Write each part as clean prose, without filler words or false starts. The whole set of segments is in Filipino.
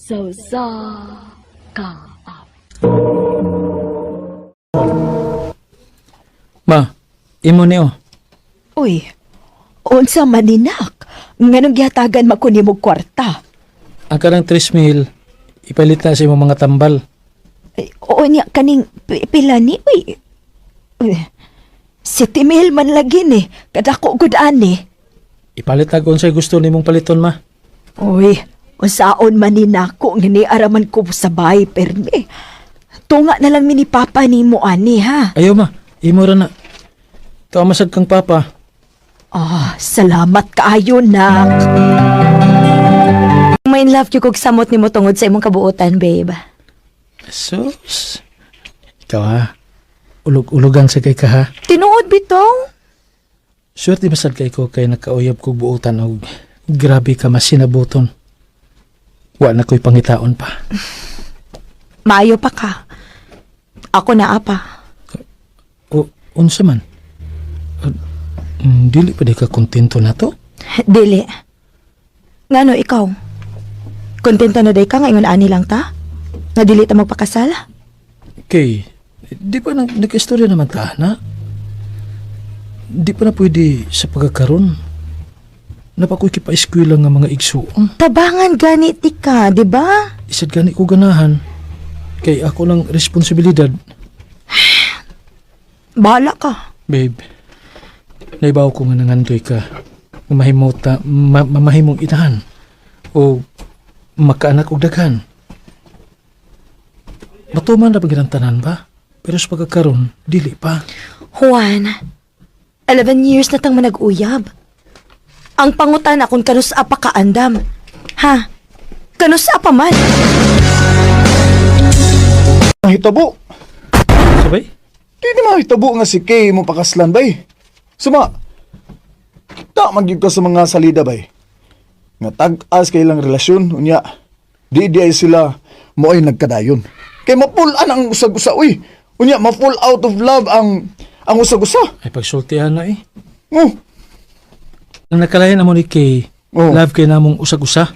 So sa ka. Ma, imo niyo. Uy, unsa maninak? Nganong gihatagan makuni mo kwarta? Ang karang 3,000, ipalit na sa imong mga tambal. Ay, oo niya, kaning pila ni, uy. Uy, 7,000 man lagi ni, kadako gudaan ni. Ipalit na kung sa'y gusto nimong paliton, ma. Uy, unsaon man ni nako nga ni araman ko sa bahay, permi. Tunga na lang mini papa ni mo, ani, ha? Ayaw, ma. Imo ra na. Ito ang masag kang papa. Salamat kaayo, nak. May love you kog samot nimo tungod sa imong kabuotan, babe. Sus. Ikaw, ha. Ulog-ulogang sa kay ka, ha. Tinuod bitong? Swerte masad kay ko kay nakauyab kog buutan og grabe ka masinabuton. Wa na ko'y pangitaon pa. Maayo pa ka. Ako na apa. O, unsa man? Dili pa di ka kontento na to? Dili. Ngano ikaw? Kontento na day ka nga ingon ani lang ta? Nga dili ta magpakasal? Kay, di pa nag-istorya naman ta, na? Di pa na pwede sa pagkakaroon. Napakoy kipa-eskwela nga mga igsuon. Tabangan ganit di ka, di ba? Isad gani ko ganahan. Kay ako lang responsibilidad. Bahala ka. Babe, naibaw ko nga nangandoy ka. Mamahimong inahan. O makaanak og daghan. Matuman na tanan ba? Pero sa pagkakaroon, dili pa. Juan, 11 years na tang manag-uyab. Ang pangutan akong kanus apa ka andam. Ha? Kanus apa man? Mahitabo. Sabay? Di mahitabo nga si Kay mo pakaslan bay. Suma, ta magyud ka sa mga salida bay. Nga tag-as kay ilang relasyon, unya, di ay sila mo ay nagkadayon. Kay mapulan ang usag-usa, uy. Unya, ma-full out of love ang usag-usa. Ay pagsultihan na eh. Oh, Nang nakalayan na mo ni Kay, Oh. love kay namong usag-usa.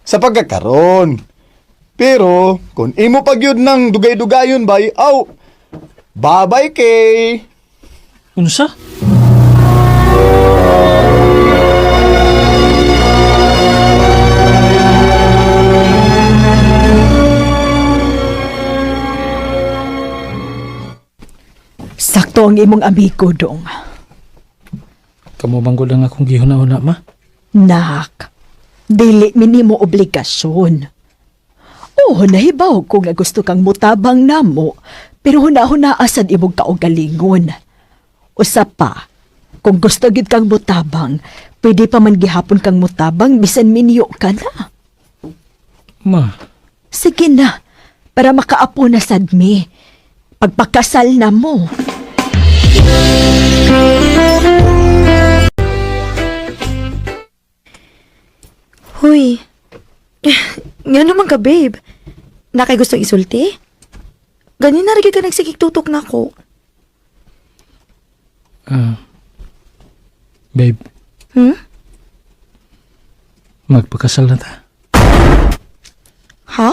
sa pagkakaroon. Pero, kung imo pagyud ng dugay-dugayon bay, aw, babay Kay. Unsa? Sakto ang imong amigo, dong. Kamu manggol lang akong gihuna-una, ma. Nak, dili minimo obligasyon. Oo, nahibaw ko nga gusto kang mutabang namo, pero huna-huna asad imong kaugalingon. Usap pa, kung gusto gid kang mutabang, pwede pa man gihapon kang mutabang bisan minyo ka na. Ma, Sige na, para makaapo na sadmi. Pagpakasal na mo. Huy. Nga naman ka, babe. Nakay gustong isulti? Ganin na rin ka nagsikik tutok na ko. babe, Hmm? magpakasal na ta. Ha?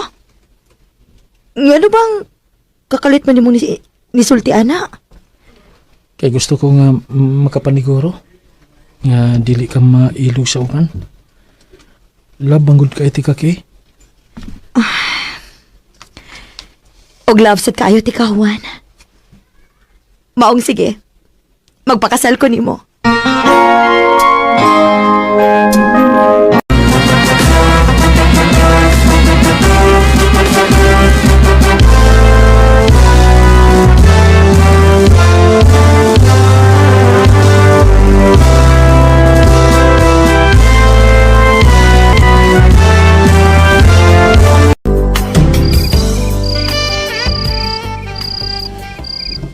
Nga ano bang kakalit man mo ni sulti, ana? Kay gusto ko nga makapaniguro. Nga dili ka mailog sa ukan. Labang good ka etika kay. Og love sad kaayo ti kahuan. Maong sige. Magpakasal ko nimo.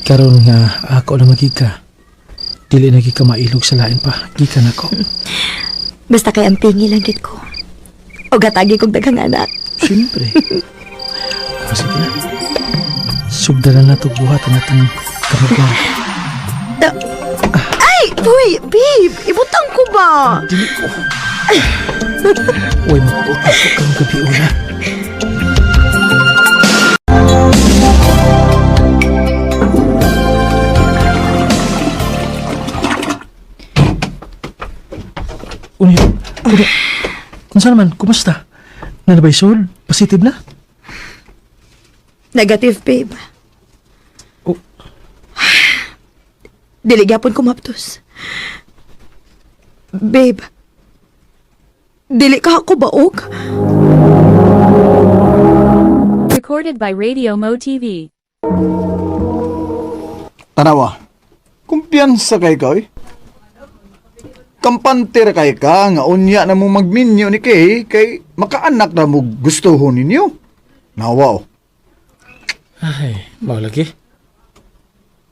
Karon nga ako na magika. Dili na gika mailog sa lain pa. Gikan ako. Basta kay ang tingi lang gid ko. O gatagi kong daghang anak. Siyempre. Sige na. Sugdalan na ito buhat ang ating karugan. Ay! Uy! Babe! Ibutang ko ba? Dili ko. Uy, magpapasok kang gabi una. Unya, unsa naman, kumusta? Nanabay sol? Positive na? Negative, babe. Oh. Dili gyapon ko maptos. Babe, dili ka ako baog. Recorded by Radio Mo TV. Tanawa, kumpiyansa kay ka, eh. Kampante ra kay ka, nga unya na mo magminyo ni kay makaanak na mo gustuhon ninyo. Nawa, oh. Ay, malagi.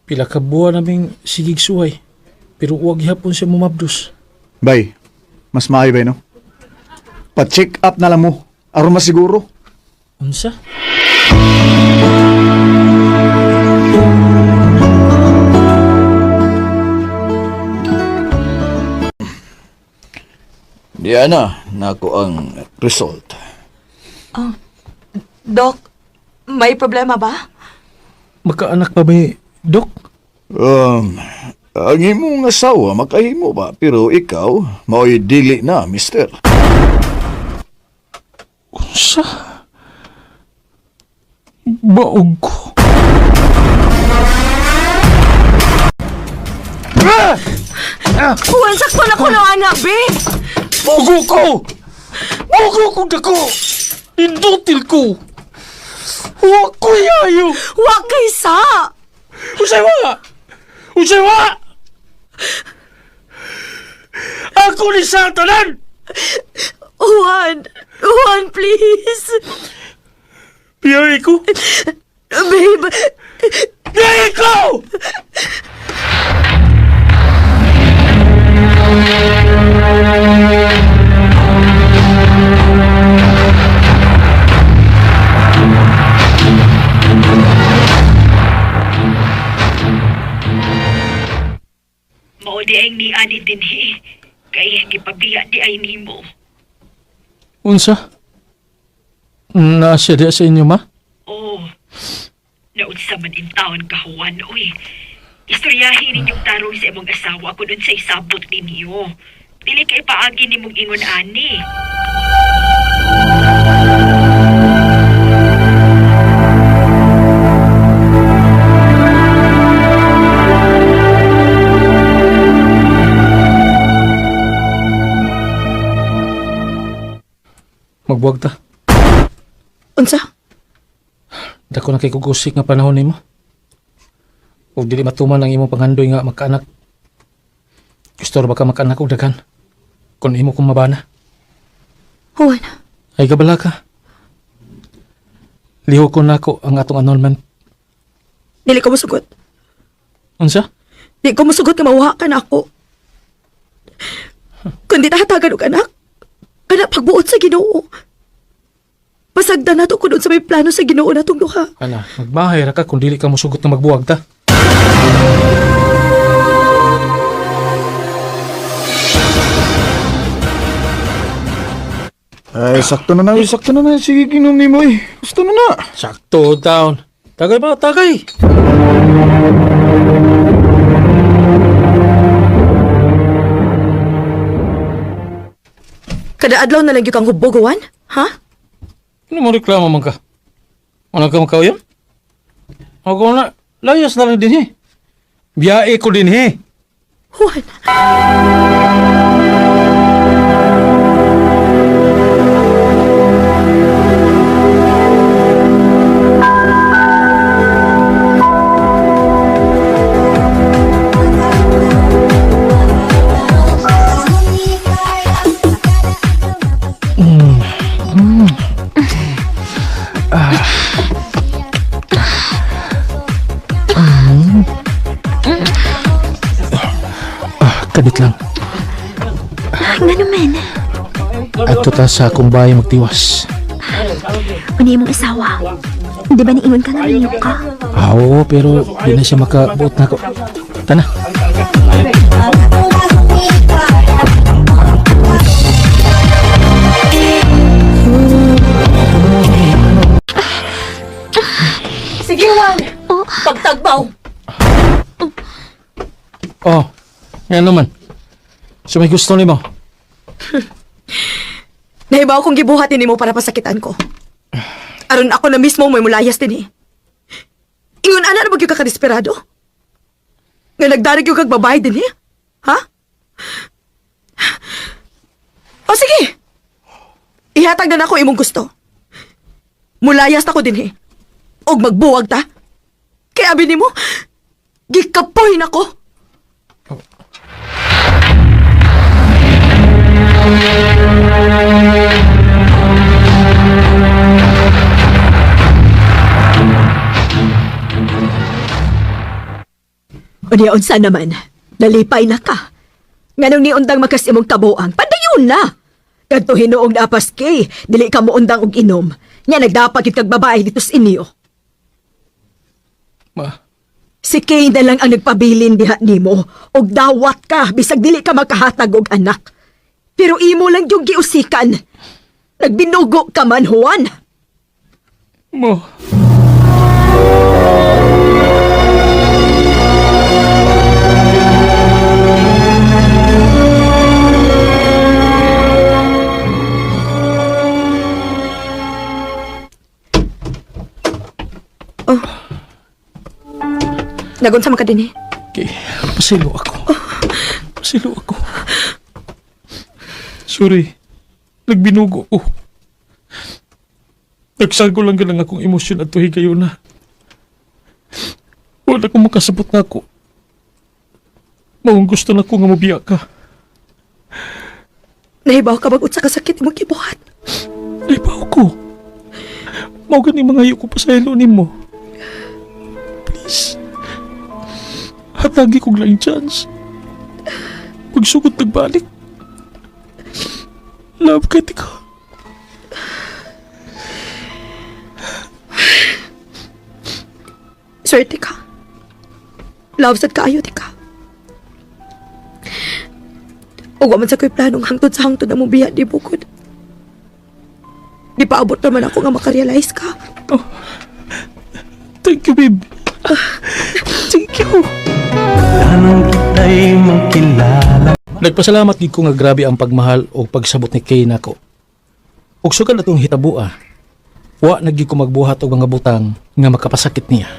Pila ka buwan naming sigig suway. Pero huwag hapon siya mumabdos. Bay, mas maayo bay, no? Pa-check up na lang mo. Aron masiguro. Unsa? Diana, nako ang result. Doc, may problema ba? Makaanak pa may dok? Ang imong asawa makahimo ba? Pero ikaw, mao'y dili na, mister. Unsa? Baog ko. Kuwan sakto na ko ng anak, babe! Bogo ko! Bogo ko dako! Indutil ko! Huwag ko yayo! Wa kay sa! Usay wa! Usay wa! Ako ni Satanan! Juan, please! Piyay ko! Babe, Piyay ko! Mao di ay ni ani dinhi. Kay gipabiya di ay nimo. Unsa? Nasya diya sa inyo, ma? Oh. Naunsa man in taon kahuan oy. Istoryahin ninyong tarong sa imong asawa kung sa isabot ninyo. Dili kay paagi nimong ingon ani. Magbuwag ta. unsa? Dako na kay kugusik nga panahon nimo. Ug dili matuman ang imong pangandoy nga magkaanak. Gusto ra ba ka magkaanak og daghan? Kung imo kong mabana. Juan, Ay kabala ka. Liho ko nako ang atong annulment. dili ko musugot. Unsa? Di ko musugot nga mawala ka na ako. Kundi tahatagan og anak. Anak pagbuot sa Ginoo. Pasagdan nato ko doon sa may plano sa Ginoo natong duha. Ana, magbahay ra ka kung dili ka mosugot na magbuwag ta. Ay, sakto na. Sige, ginom ni mo, eh. Gusto na na. Sakto taon. Tagay ba? Tagay! Kada adlaw na lang yung kang hubogowan? Ha? Ano mo reklamo man ka? Ano ka makaw yan? Ako na, layas na lang din eh. Biyae ko din eh. Juan. Kadit lang. Nga naman, Adto ta sa akong bahay magtiwas. muna mong asawa. Di ba niingon ka nga ngayon ka? Oo, pero di na siya makabuot na ko. Tana. Sige, Juan. Pagtagbaw. Oh, yan naman. So may gusto ni mo. Nahibaw kong gibuhatin nimo para pasakitan ko. Aron ako na mismo may mulayas din eh. Ingon ana na magyud ka kadesperado? Nga nagdarig yung kag babae din eh? Ha? O sige! Ihatag na nako imong gusto. Mulayas na ko din eh. Og magbuwag ta. Kaya abi nimo, gikapoy na ko. Unya unsa naman, nalipay na ka. Nganong ni undang makas imong kabuang, padayon na. Kadto hinuong napas kay, dili ka mo undang og inom. Nya nagdapat gyud kag babae dito sa inyo. Ma, Si Kay na lang ang nagpabilin diha nimo og dawat ka bisag dili ka makahatag og anak. Pero imo lang yung giusikan. Nagbinugo ka man, Juan. ma. Nagunsa man ka din eh. Okay, pasilo ako. Pasilo ako. Sorry, nagbinugo ko. Nagsago lang galang akong emosyon at tuhi kayo na. Wala akong makasabot na ako. Maong gusto na ko nga mabiya ka. Nahibaw ka bagot sa kasakit mo gibuhat. Naibaw ko. Mao gani mga iyo ko pasaylo nimo. Please. Hatagi kong lang chance. Pagsugod nagbalik. Love ka, tika. Swerte ka. Love sad kaayo, tika. O man sa ko'y planong hangtod sa hangtod na mong biya, di bukod. Di paabot naman ako nga makarealize ka. Thank you, babe. Thank you. Nagpasalamat gid ko nga grabe ang pagmahal o pagsabot ni Kay nako. Ug sukan atong hitabua. Wa naggi ko magbuhat og mga butang nga makapasakit niya.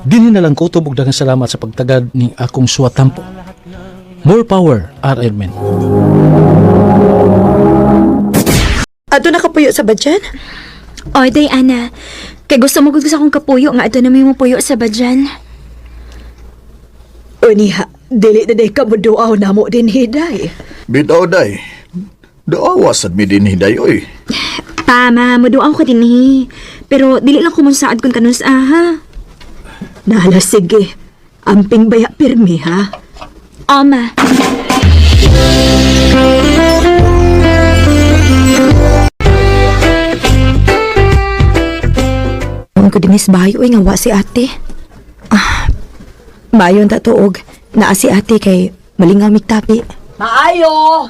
Dinhi na lang ko tubog daghang salamat sa pagtagad ni akong suwatampo. More power, R.R. Men. Ato na kapuyo sa badyan? Oy, Diana. Kay gusto mo gud sa akong kapuyo nga ato na may mo puyo sa badyan. Uniha, dili na day ka mo duaw na mo din hiday. Bitaw day. Daawas at mi din hiday oy. Tama, maduaw ko din eh. Pero dili lang ko mong saad kung kanus ha. Nala, sige. Amping baya pirmi, ha? Oma. Ang ko dinis bayo nga wa si ate. Mayon ta tuog. Naa si ate kay malingaw migtapi. Maayo!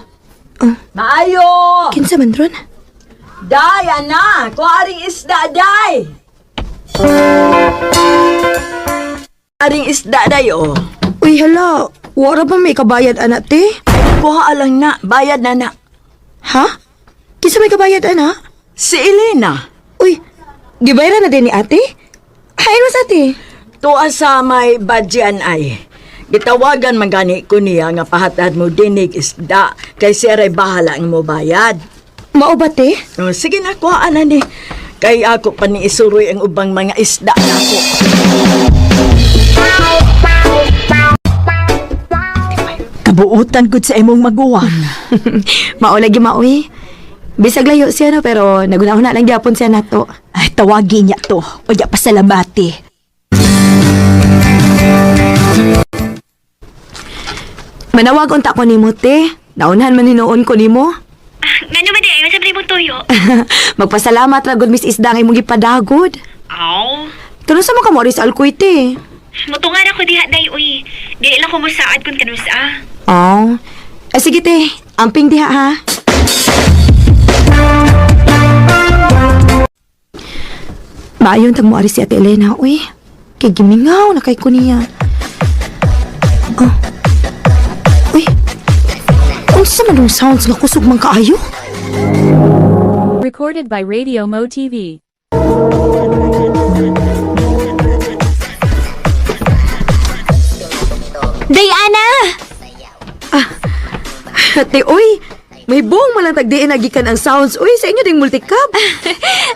Maayo! Kinsa man ron? Day, ana! Kuharing isda, day! Kuharing isda, day, oh. Uy, hala. Wara ba may kabayad anak te? Kuha lang na, bayad na na. Ha? Kinsa may kabayad anak? Si Elena. Uy, gibayran na din ni ate? Hain mas ate? Tuwa sa may badyan ay. Gitawagan man gani ko niya nga pahatad mo dinig isda kay siya bahala ang mo bayad. Mao ba te? Oh, sige na, kuhaan na ni. Kay ako pa ni isuroy ang ubang mga isda na ako. Kabuutan gud sa imong maguwang. Maulagi maoy. Bisag layo siya no, pero naguna-una lang gyapon siya nato. Ay, tawagin niya to. O di pasalamati. Manawag unta ko nimo te. Naunahan man hinuon ko nimo. Nga naman eh, ayaw sabi mong tuyo. Magpasalamat ra gud Miss Isda nga imong gipadagod. Aw, Tuno sa mo ka Morris Alcoy te. mutungan ako diha day, uy. Dili lang ko masaad kung kanus Oh. Sige te, amping diha ha. Maayon tag mo ari si Ate Elena, uy. Kay gimingaw na kay ko niya. Oh. Uy. Unsa man yung sounds nga kusog man kaayo? Recorded by Radio Mo TV. Diana! Ate, oy! May buong malantagdiin nagikan ang sounds. Uy, sa inyo ding multicab.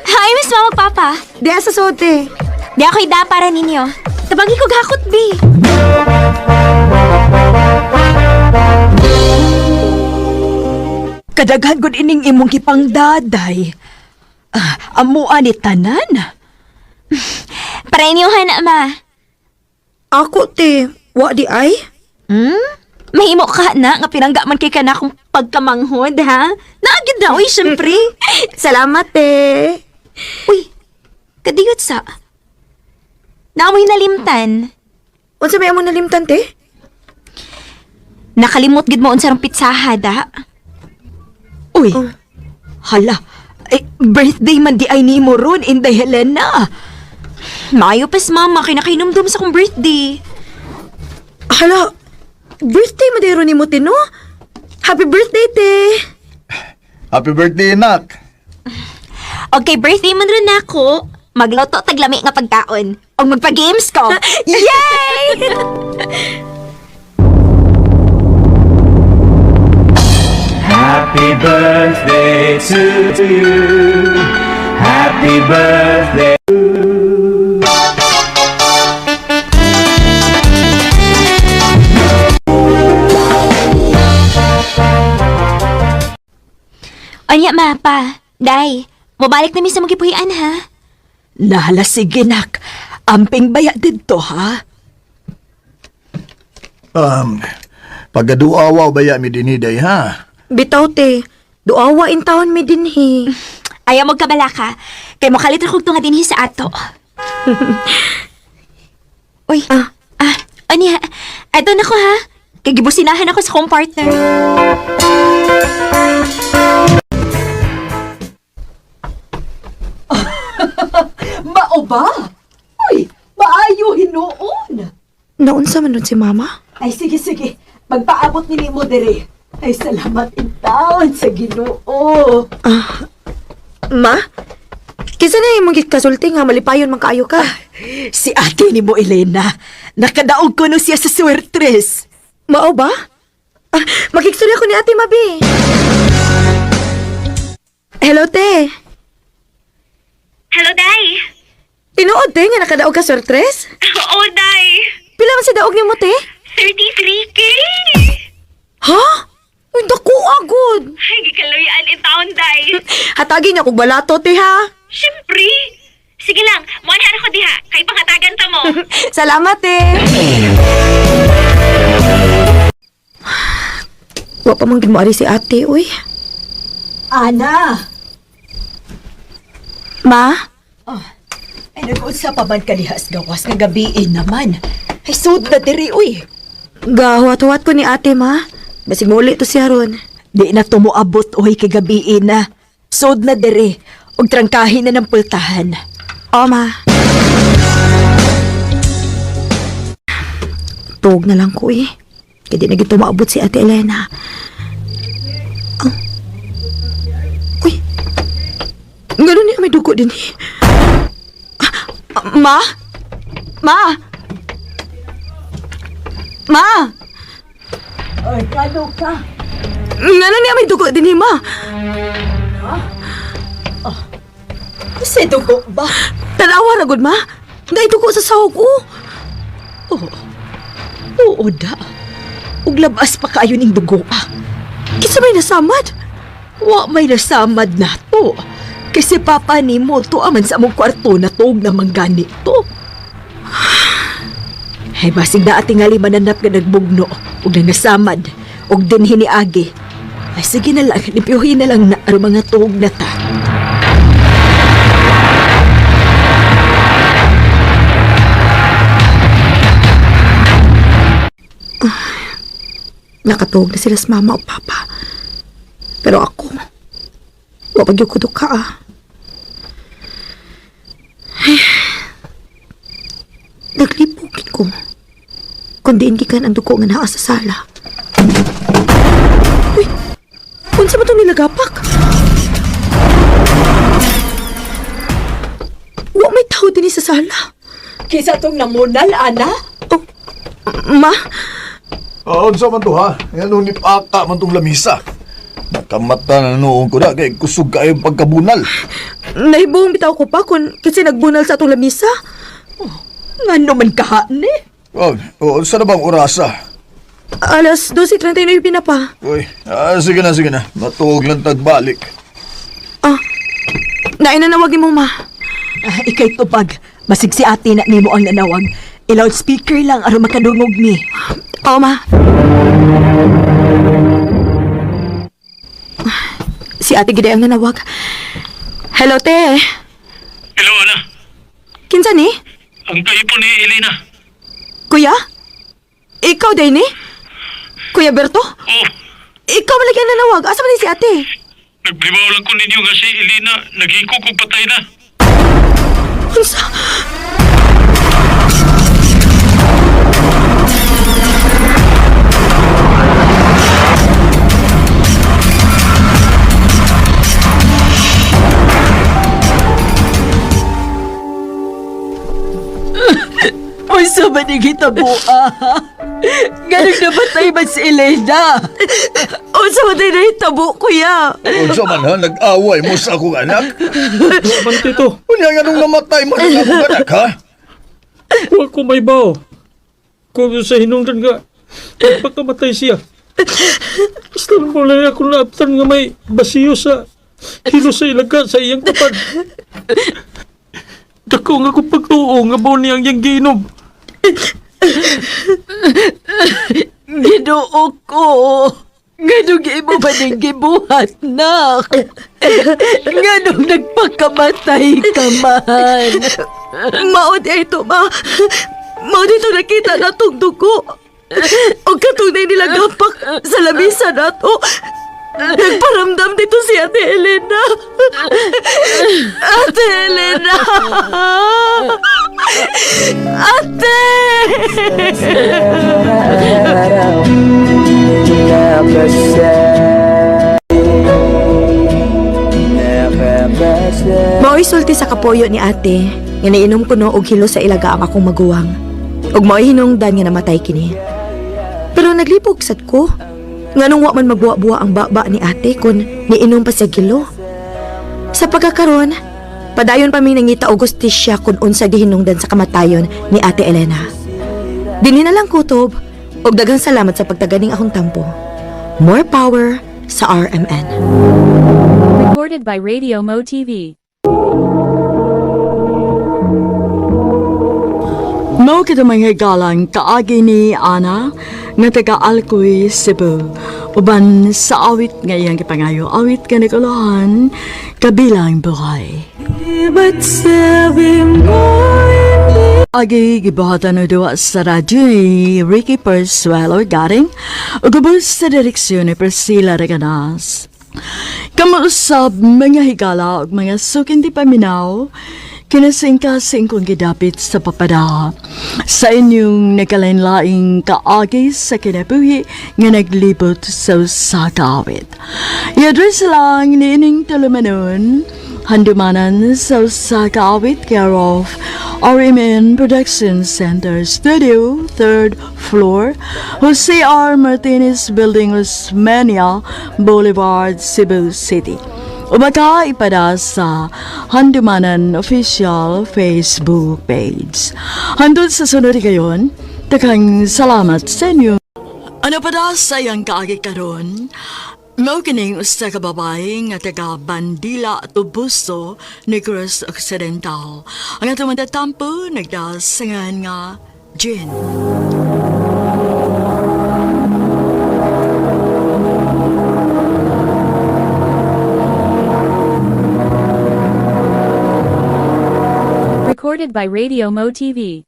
Hi, Miss Mama Papa. Di asa sote. Di ako'y da para ninyo. Tabagi ko gakot, B. Kadaghan gud ining imong gipangdaday. Amuan ni tanan. Para inyohan na, Ma. Ako, te. Wa di ay? Mahimo ka na nga pinangga man kay kana kung pagkamanghod, ha? Naagid na, uy, syempre. Salamat, te. Uy, kadiyot sa. Naamoy nalimtan. Unsa may among nalimtan, te? Nakalimot gid mo unsarong pitsaha, da. Uy, hala, birthday man di ay ni mo ron, Inday Helena. Maayo pas, Mama, kay nakainomdom sa kong birthday. Hala, birthday madero ni mo, Tino. Happy birthday, te. Happy birthday, anak. Okay, birthday man rin ako. Magloto taglami nga pagkaon. O magpa-games ko. Yay! Happy birthday to you. Happy birthday. Anya, Mapa. Day, mabalik na mi sa magipuhian, ha? Nahala, sige nak. Amping baya dito, ha? Pagaduawa baya mi diniday ha. Bitaw, te. Duawa in taon mi dinhi. Ayaw mo kabala ka. Kay makalit akong tunga dinhi sa ato. Uy, anya, eto na ko, ha? Kay gibusinahan ako sa kong partner. Mao ba? Uy, maayo hinuon. Naunsa man nun si Mama? Ay, sige, sige. Magpaabot ni mo dere. Ay, salamat in taon sa Ginoo. Ma? Kisa na yung mga kasulti nga malipayon man kaayo ka. Si ate ni mo, Elena. Nakadaog ko no siya sa swertres. Mao ba? Makikstorya ko ni Ate Mabi. Hello, te. Hello, Day. Tinuod, te, nga nakadaog ka sortres? Oo, Day. Pila man sa daog ni mo, te? 33K. Ha? Uy, dako agod. Ay, gikaloyan in town, Day. Hatagin niya kong balato, te, ha? Siyempre. Sige lang, muanhan ako diha. Kay panghatagan ta mo. Salamat, te. Wa pa mang ginmoari si ate, uy. Ana! Ma? Ay, nag-usa pa man kalihas gawas nga gabiin naman. Ay, sud na diri, uy. Gahuat-huat ko ni ate, ma. Basig mo ulit to siya ron. Di na tumuabot, uy, kagabiin na. Sud na diri, og trangkahin na ng pultahan. O, ma. Tuog na lang ko, eh. Kaya di na gito maabot si ate Elena. Uy. Ganun niya may dugo din, eh. Ma? Ma? Ma? Ay, ano ka? Nga niya may dugo din, eh, ma. Kasi dugo ba? Tanawa na, good, ma. Ngay dugo sa sahog ko. Oo da. Ug labas pa kayo ning dugo, Kisa may nasamad. Wa may nasamad na to. Kasi papa ni mo to aman sa among kwarto na tuog na manggani to. Ay basig na ating nga mananap ka nagbugno ug nasamad ug din hiniagi. Ay sige na lang, lipyuhin na lang na ang mga tuog na ta. Nakatuog na sila sa mama o papa. Pero ako, wapag yung kudok ka, Ay, naglipugin ko. Kundi hindi ka ang dugo nga naa sa sala. Uy! Unsa ba itong nilagapak? Wa may tao din sa sala. Kisa tong namunal, ana? Ma, Unsa man to ha? Yan nung nipaka man tong lamisa. Nakamata na noong ko na kay kusog kayo pagkabunal. nahibuong bitaw ko pa kasi nagbunal sa atong lamisa. Nga naman ka, ni? Unsa na bang orasa? Alas 12:39 na pa. Uy, sige na. Matuog lang tagbalik. Nainanawag ni mo, ma. Ikay tupag. Masig si ate na nimo ang nanawag. I-loudspeaker lang aron makadungog ni. Oo, ma. Si ate gide ang nanawag. Hello, te. Hello, Ana. Kinsa ni? Ang kaipon ni Elena. Kuya? Ikaw din ni? Kuya Berto? Oh, Ikaw man lagi ang nanawag. Asa man ni si ate? nagblimaw lang ko ninyo nga si Elena naghiko kong patay na. Unsa? Unsa ba ni kita buha? Ganun na batay ba si Elena? Unsa man din nahitabo, kuya? Unsa man ha? Nag-away mo sa akong anak? Man tito, Unya nga nung namatay mo ng akong anak ha? huwag ko may bao. Kung sa hinungdan nga, pagpakamatay siya. Basta lang wala ako naaptan nga may basiyo sa hilo sa ilaga sa iyang kapad. Dako nga ko pagtuo nga baon niyang iyang giinom. Ginoo ko. Ganong imo ba ning gibuhat, nak? Ganong nagpakamatay ka man. Mao di ito, ma. Mao dito nakita na itong dugo. O katunay nila gapak sa lamisa na to. Nagparamdam dito si Ate Elena. Ate Elena! Ate! Mao'y sulti sa kapoyo ni ate, nga nainom ko no og hilo sa ilaga ang akong maguwang. Og mao'y hinungdan nga namatay kini. Pero naglipog sad ko, nga nung wa man magbuwa-buwa ang baba ni ate kun niinom pa siya kilo. Sa pagkakaroon, padayon pa may nangita og gustisya kun unsa gihinungdan sa kamatayon ni Ate Elena. Dinhi na lang kutob, og daghang salamat sa pagtaganing akong tampo. More power sa RMN. Recorded by Radio Mo TV. Mao kita mga galang kaagi ni Ana nga taga Alcoy, Cebu. Uban sa awit nga iyang kipangayo, awit ka Nikolahan, kabilang buhay. Agi gibuhatan na duwa sa radyo ni Ricky Persuelo Garing o gubos sa direksyon ni Priscilla Reganas. Kamuusab mga higala o mga suking di paminaw, kinasingkasing kong gidapit sa papada sa inyong nagkalain-laing kaagi sa kinabuhi nga naglibot sa usakawit. I-address lang ni ining tulumanon, handumanan sa usakawit care of RMN Production Center Studio, 3rd floor, Jose R. Martinez Building, Osmeña Boulevard, Cebu City. O baka ipada sa Handumanan Official Facebook page. Handun sa sunod kayon, takang salamat sa inyo. Ano pada sa iyang kaagi karon? Mao kining usa ka babae nga taga Bandila, Tubuso, Negros Occidental. Ang atong matatampo nagdasangan nga Jen. Recorded by Radio Mo TV.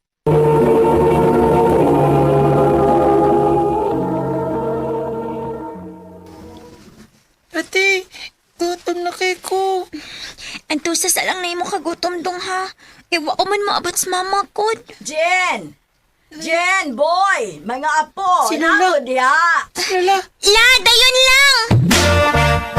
Ate, gutom na kay ko. Antusa sa lang na imo kagutom dong ha. Iwa ko man maabot sa mama ko. Jen! Jen, boy! Mga apo! Sino na? Diha! Lala, La, dayon lang!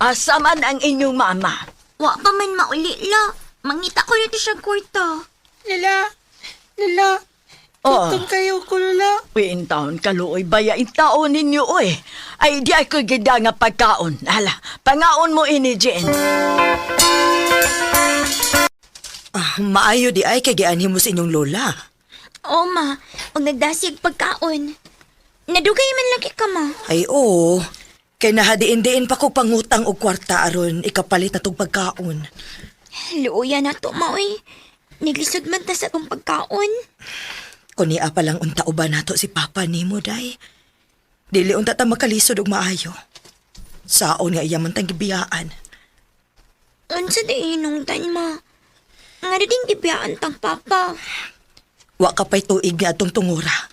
Asa man ang inyong mama? Wa pa man mauli, la. Mangita ko rito siya kwarta. Lala, Oh, gutom kayo ko, Lala. Uy, taon kaluoy baya taon ninyo, oy. Ay, di ako gida nga pagkaon. Hala, pangaon mo ini, Jen. Maayo di ay kay gianhi mo sa inyong lola. Oo, ma. Huwag nagdasig pagkaon. Nadugay man lagi ka, ma. Ay oo. Kay nahadiin-diin pa ko pangutang og kwarta aron ikapalit na tong pagkaon. Luuya na to, ma, oy. Naglisod man ta sa tong pagkaon. Kunia pa lang unta uban nato si Papa nimo, day. Dili unta ta makalisod og maayo. Saon nga iya man tang gibiyaan. Unsa di inungtan, ma? Nga ding gibiyaan tang papa. Wa ka pa'y tuig nga atong tungura.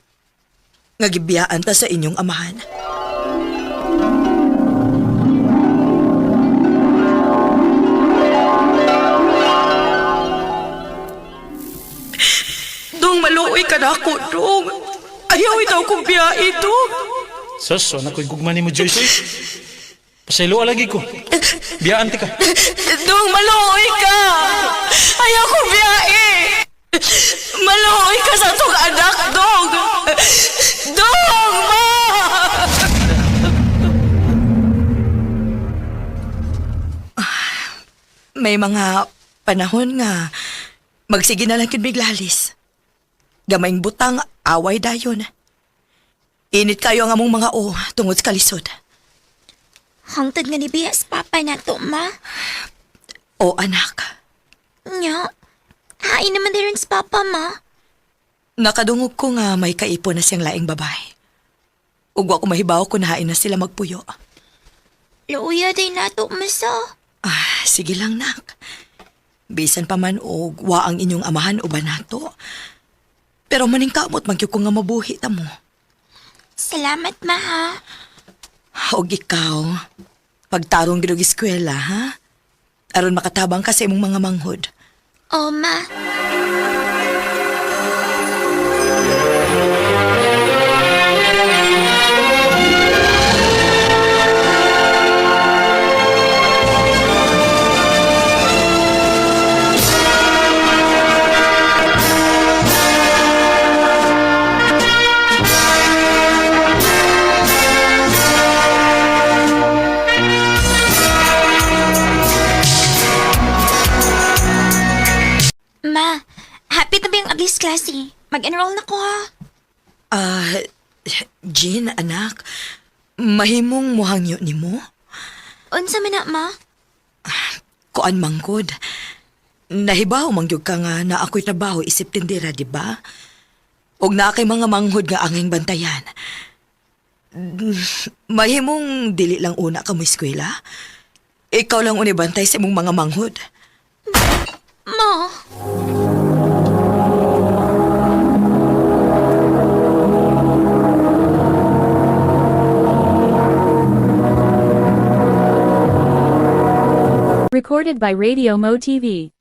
Nga gibiyaan ta sa inyong amahan. Dong, maluoy ka na ako, Dong. Ayaw itaw kong biyahe, Dong. Sus, wala ko'y gugma ni mo, Joyce. Pasaylo lagi ko. Biyaan ti ka. Dong, maluoy ka. Ayaw kong biyahe. Maluoy ka sa itong anak, Dong. Dong, ma! May mga panahon nga magsige na lang yun biglalis. Gamayng butang, away dayon. Init kayo ang among mga tungod sa kalisod. Hangtod nga ni biyas papa na to, ma. O anak, Nya. Hain naman din rin sa papa, ma. nakadungog ko nga may kaipon na siyang laing babae. Ugwa ko mahibaw kung nahain na sila magpuyo. Luuya din na to, masa. Sige lang, nak. Bisan pa man og wa ang inyong amahan o banato. Pero maning kamot magyud ko nga mabuhi ta mo. Salamat, ma, ha. Og ikaw, pagtarong gid og eskwela, ha? Aron makatabang ka sa imong mga manghod. Oo, ma. Ma, happy tabi ang aglis klase. Mag-enroll na ko, ha. Jean, anak, mahimong muhangyo nimo? Unsa man na, ma? Kuan manggod. Nahibaw mangyog ka nga na ako'y trabaho isip tindera, di ba? Og na kay mga manghod nga anging bantayan. Mahimong dili lang una ka mo eskwela. Ikaw lang unibantay sa imong mga manghod. Ma. Recorded by Radio Mo TV.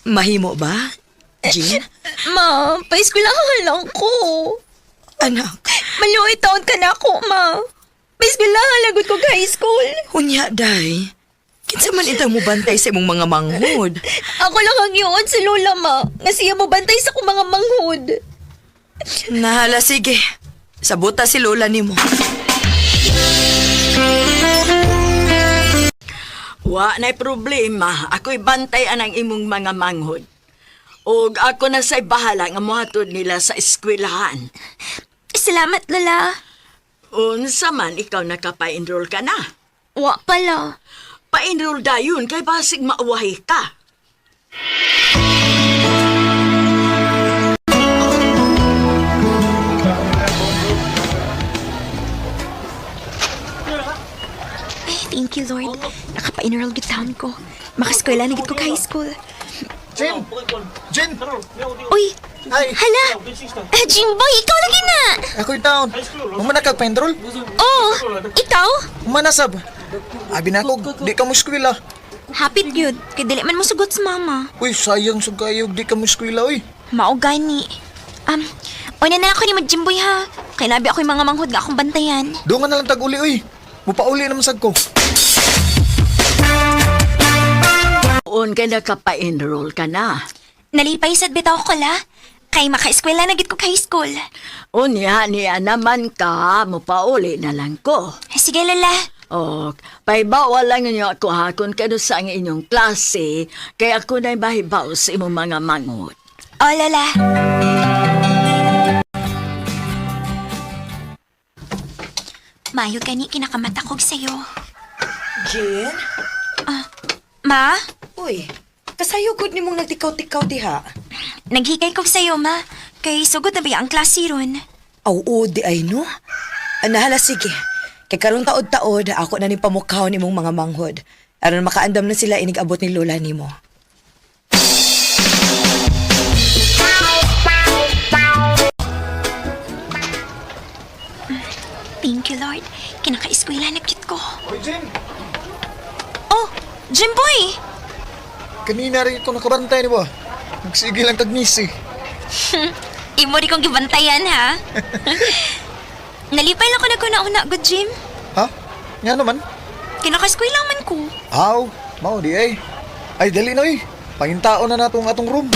Mahimo ba, Jean? Ma, pa-eskwelahan lang ko. Anak, Maluoy taon ka na ako, ma. Pa-eskwelahan lagot ko high school. unya, day. Kinsa man itang mo bantay sa imong mga manghod. Ako lang ang yun si Lola, ma. Nga siya mo bantay sa kong mga manghod. Nahala, sige. Sabuta si Lola nimo. Wa na'y problema. Ako'y bantayan ang imong mga manghod. Og ako na sa'y bahala nga mohatod nila sa eskwelahan. Salamat, Lola. Unsa man, ikaw nakapa-enroll ka na. Wa pala. Pa-enroll dayon kay basig mauwahi ka. Ay, thank you, Lord. Nakapa-enroll gid taon ko. Makaskwela na gid ko high school. Jen! Jen! Uy! Hi! Hala! Jimboy, ikaw lagi na! Ako'y taon. Umana kag pa-enroll? Oh! Ikaw? Umana sab. Abi na ako, di ka mo eskwela. Hapit yun. Kay dili man mo sugot sa mama. Uy, sayang sa kayog, di ka mo eskwela, uy. Mao gani. Una na ako ni Jimboy ha. Kay nabi ako yung mga manghod nga akong bantayan. Doon nga nalang tag-uli, uy. Mupauli naman sad ko. Uon ka na pa-enroll ka na. Nalipay sad bitaw ko la. Kay maka-eskwela na gid ko high school. Unya niya naman ka, mupauli na lang ko. Sige lala. O, paibawa lang ninyo ako ha kung kano sa ang inyong klase, kaya ako na'y mahibaw sa imong mga mangot. O lala. Mayo gani kinakamata kog sa'yo. Jen? Ma? Uy, kasayo gud nimong nagtikaw-tikaw diha. Naghikay kog sa'yo, ma. Kay sugod na ba ang klase ron? Aw, di ay no? Anahala, sige. Kay karong taod-taod, ako na ni pamukhaw nimong mga manghod. Aron makaandam na sila inig-abot ni lola nimo. Thank you, Lord. Kinaka-eskwela na cute ko. Oy, Jen! Oh, Jimboy! Kanina rin ito nakabantay ni ba? Nagsige lang tag-miss eh. Imo di kong gibantayan, ha? Nalipay lang ko na kuna-una, good Jim. Ha? Nga naman? Kinaka-eskwela man ko. Aw, mao di ay. Ay, dali na eh. Pangintao na natong atong room.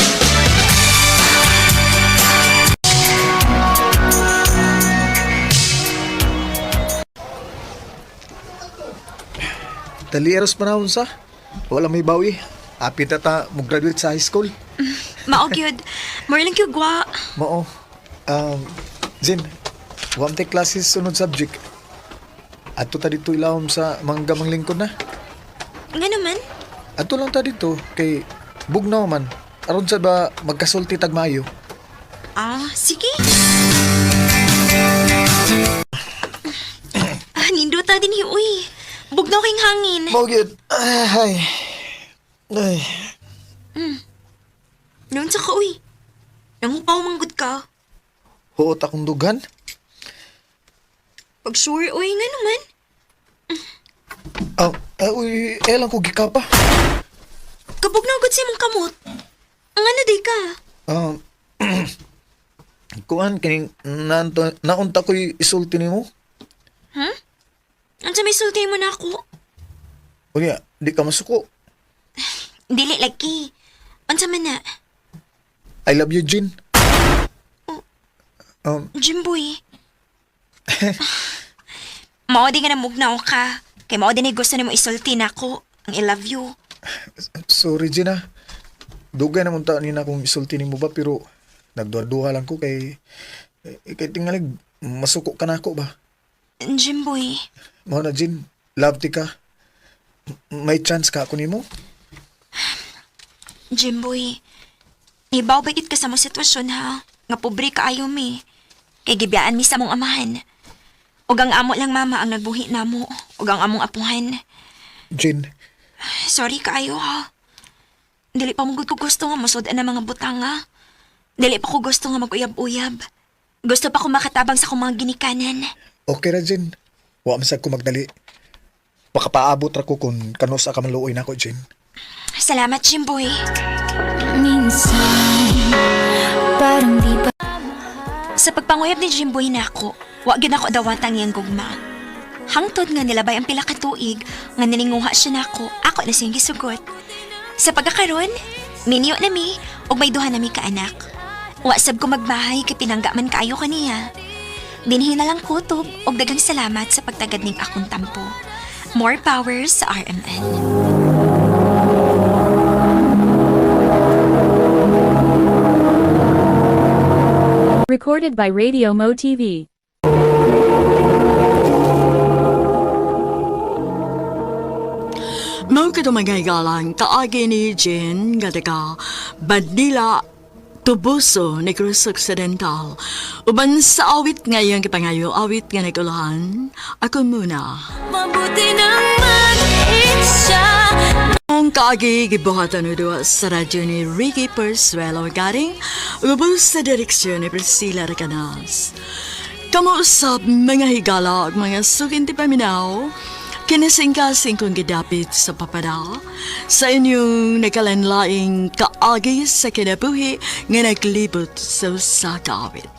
Dali eros panahon sa. Wala may bawi. Apit na ta mag-graduate sa high school. Mao gyud. More lang gyud gwa. Mao. Zin, huwag take classes sunod subject. Ato ta dito ilawom sa mga gamang lingkod na. Nga naman. Ato lang ta dito kay bugnaw man. Aron sa ba magkasulti tagmayo. Sige. Nindota din hiyo, uy. Bugnaw kayong hangin. Mao gyud. Ay. Ay. Noon sa ka, uy. Nangupaw manggod ka. Huot akong dugan. Pag sure, uy, nga naman. Uy, elang ko gikapa. Kabugnaw gud sa imong kamot. Ang ano di ka? Kuan kining naunta ko'y isulti nimo. Huh? Ang sa may sulti mo na ako. Unya, di ka masuko. Dili lagi. Unsa man na? I love you, Jin. Jimboy. Mao di nga namugnaw ka. Kay mao din ay gusto nimo isulti na ako. Ang I love you. Sorry, Jin ah. Dugay naman ta nina kung isulti nimo ba pero nagduha-duha lang ko kay tingalig masuko ka na ako ba. Jimboy. Mao na, Jin. Love ti ka. May chance ka ako nimo. Jimboy. Ibaw bagit ka sa mong sitwasyon ha. Nga pobre ka ayaw mi. Kay gibiyaan mi sa mong amahan. Ug ang amo lang mama ang nagbuhi namo. Ug ang among apuhan. Jin. Sorry kaayo ha. Dili pa mong ko gusto nga masod na mga butanga. Dili pa ko gusto nga mag-uyab-uyab. Gusto pa ko makatabang sa akong mga ginikanan. Okay ra, Jin. Wa man sad ko magdali. Pakapaabot ra ko kung kanos ka maluoy nako, Jin. Salamat, Jimboy. Sa pagpanguyab ni Jimboy na ako, wag yun ako dawatang iyang gugma. Hangtod nga nilabay ang pila ka tuig, nga nilinguha siya na ako na siyang gisugot. Sa pagkakaroon, minyo na mi, ug may duha na mi ka anak. Wasab ko magbahay kay pinangga man kaayo kaniya. Dinhi na lang kutob ug daghang salamat sa pagtagad ning akong tampo. More power sa RMN. Recorded by Radio Mo TV. Mau ka mga galang kaagi ni Jen nga taga Badila Tubuso, Negros Occidental. Uban sa awit ngayong kipangayo, awit nga nagulahan, ako muna. Mabuti nang mag-isa. Ang kaagi gibuhatan udo sa radyo ni Ricky Persuelo garing ubos sa direksyon ni Priscilla Recanas. Kamuusap mga higala at mga sukinti paminaw, kinasingkasing kong gidapit sa papada sa inyong nakalanlaing kaagi sa kinabuhi nga naglibot sa kawit.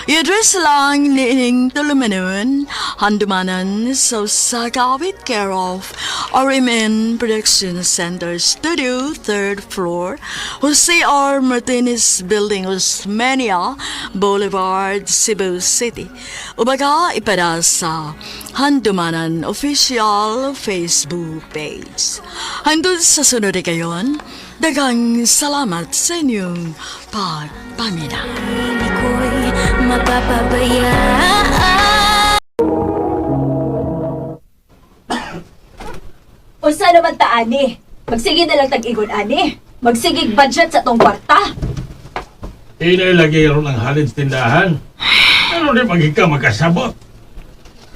I-address lang niining tulumanon, handumanan sa Sagawit care of RMN Production Center Studio, 3rd floor, Jose R. Martinez Building, Osmeña Boulevard, Cebu City. Ubaga ipada sa Handumanan Official Facebook page. Handun sa sunod kayon, dagang salamat sa inyong pagpamina. Hindi ko'y mapapabayaan. Unsa naman ta, ani? Magsige na lang tag-igon, ani. Magsigig budget sa tong kwarta. Inilagay ron ang halin sa tindahan. Ano di magika makasabot?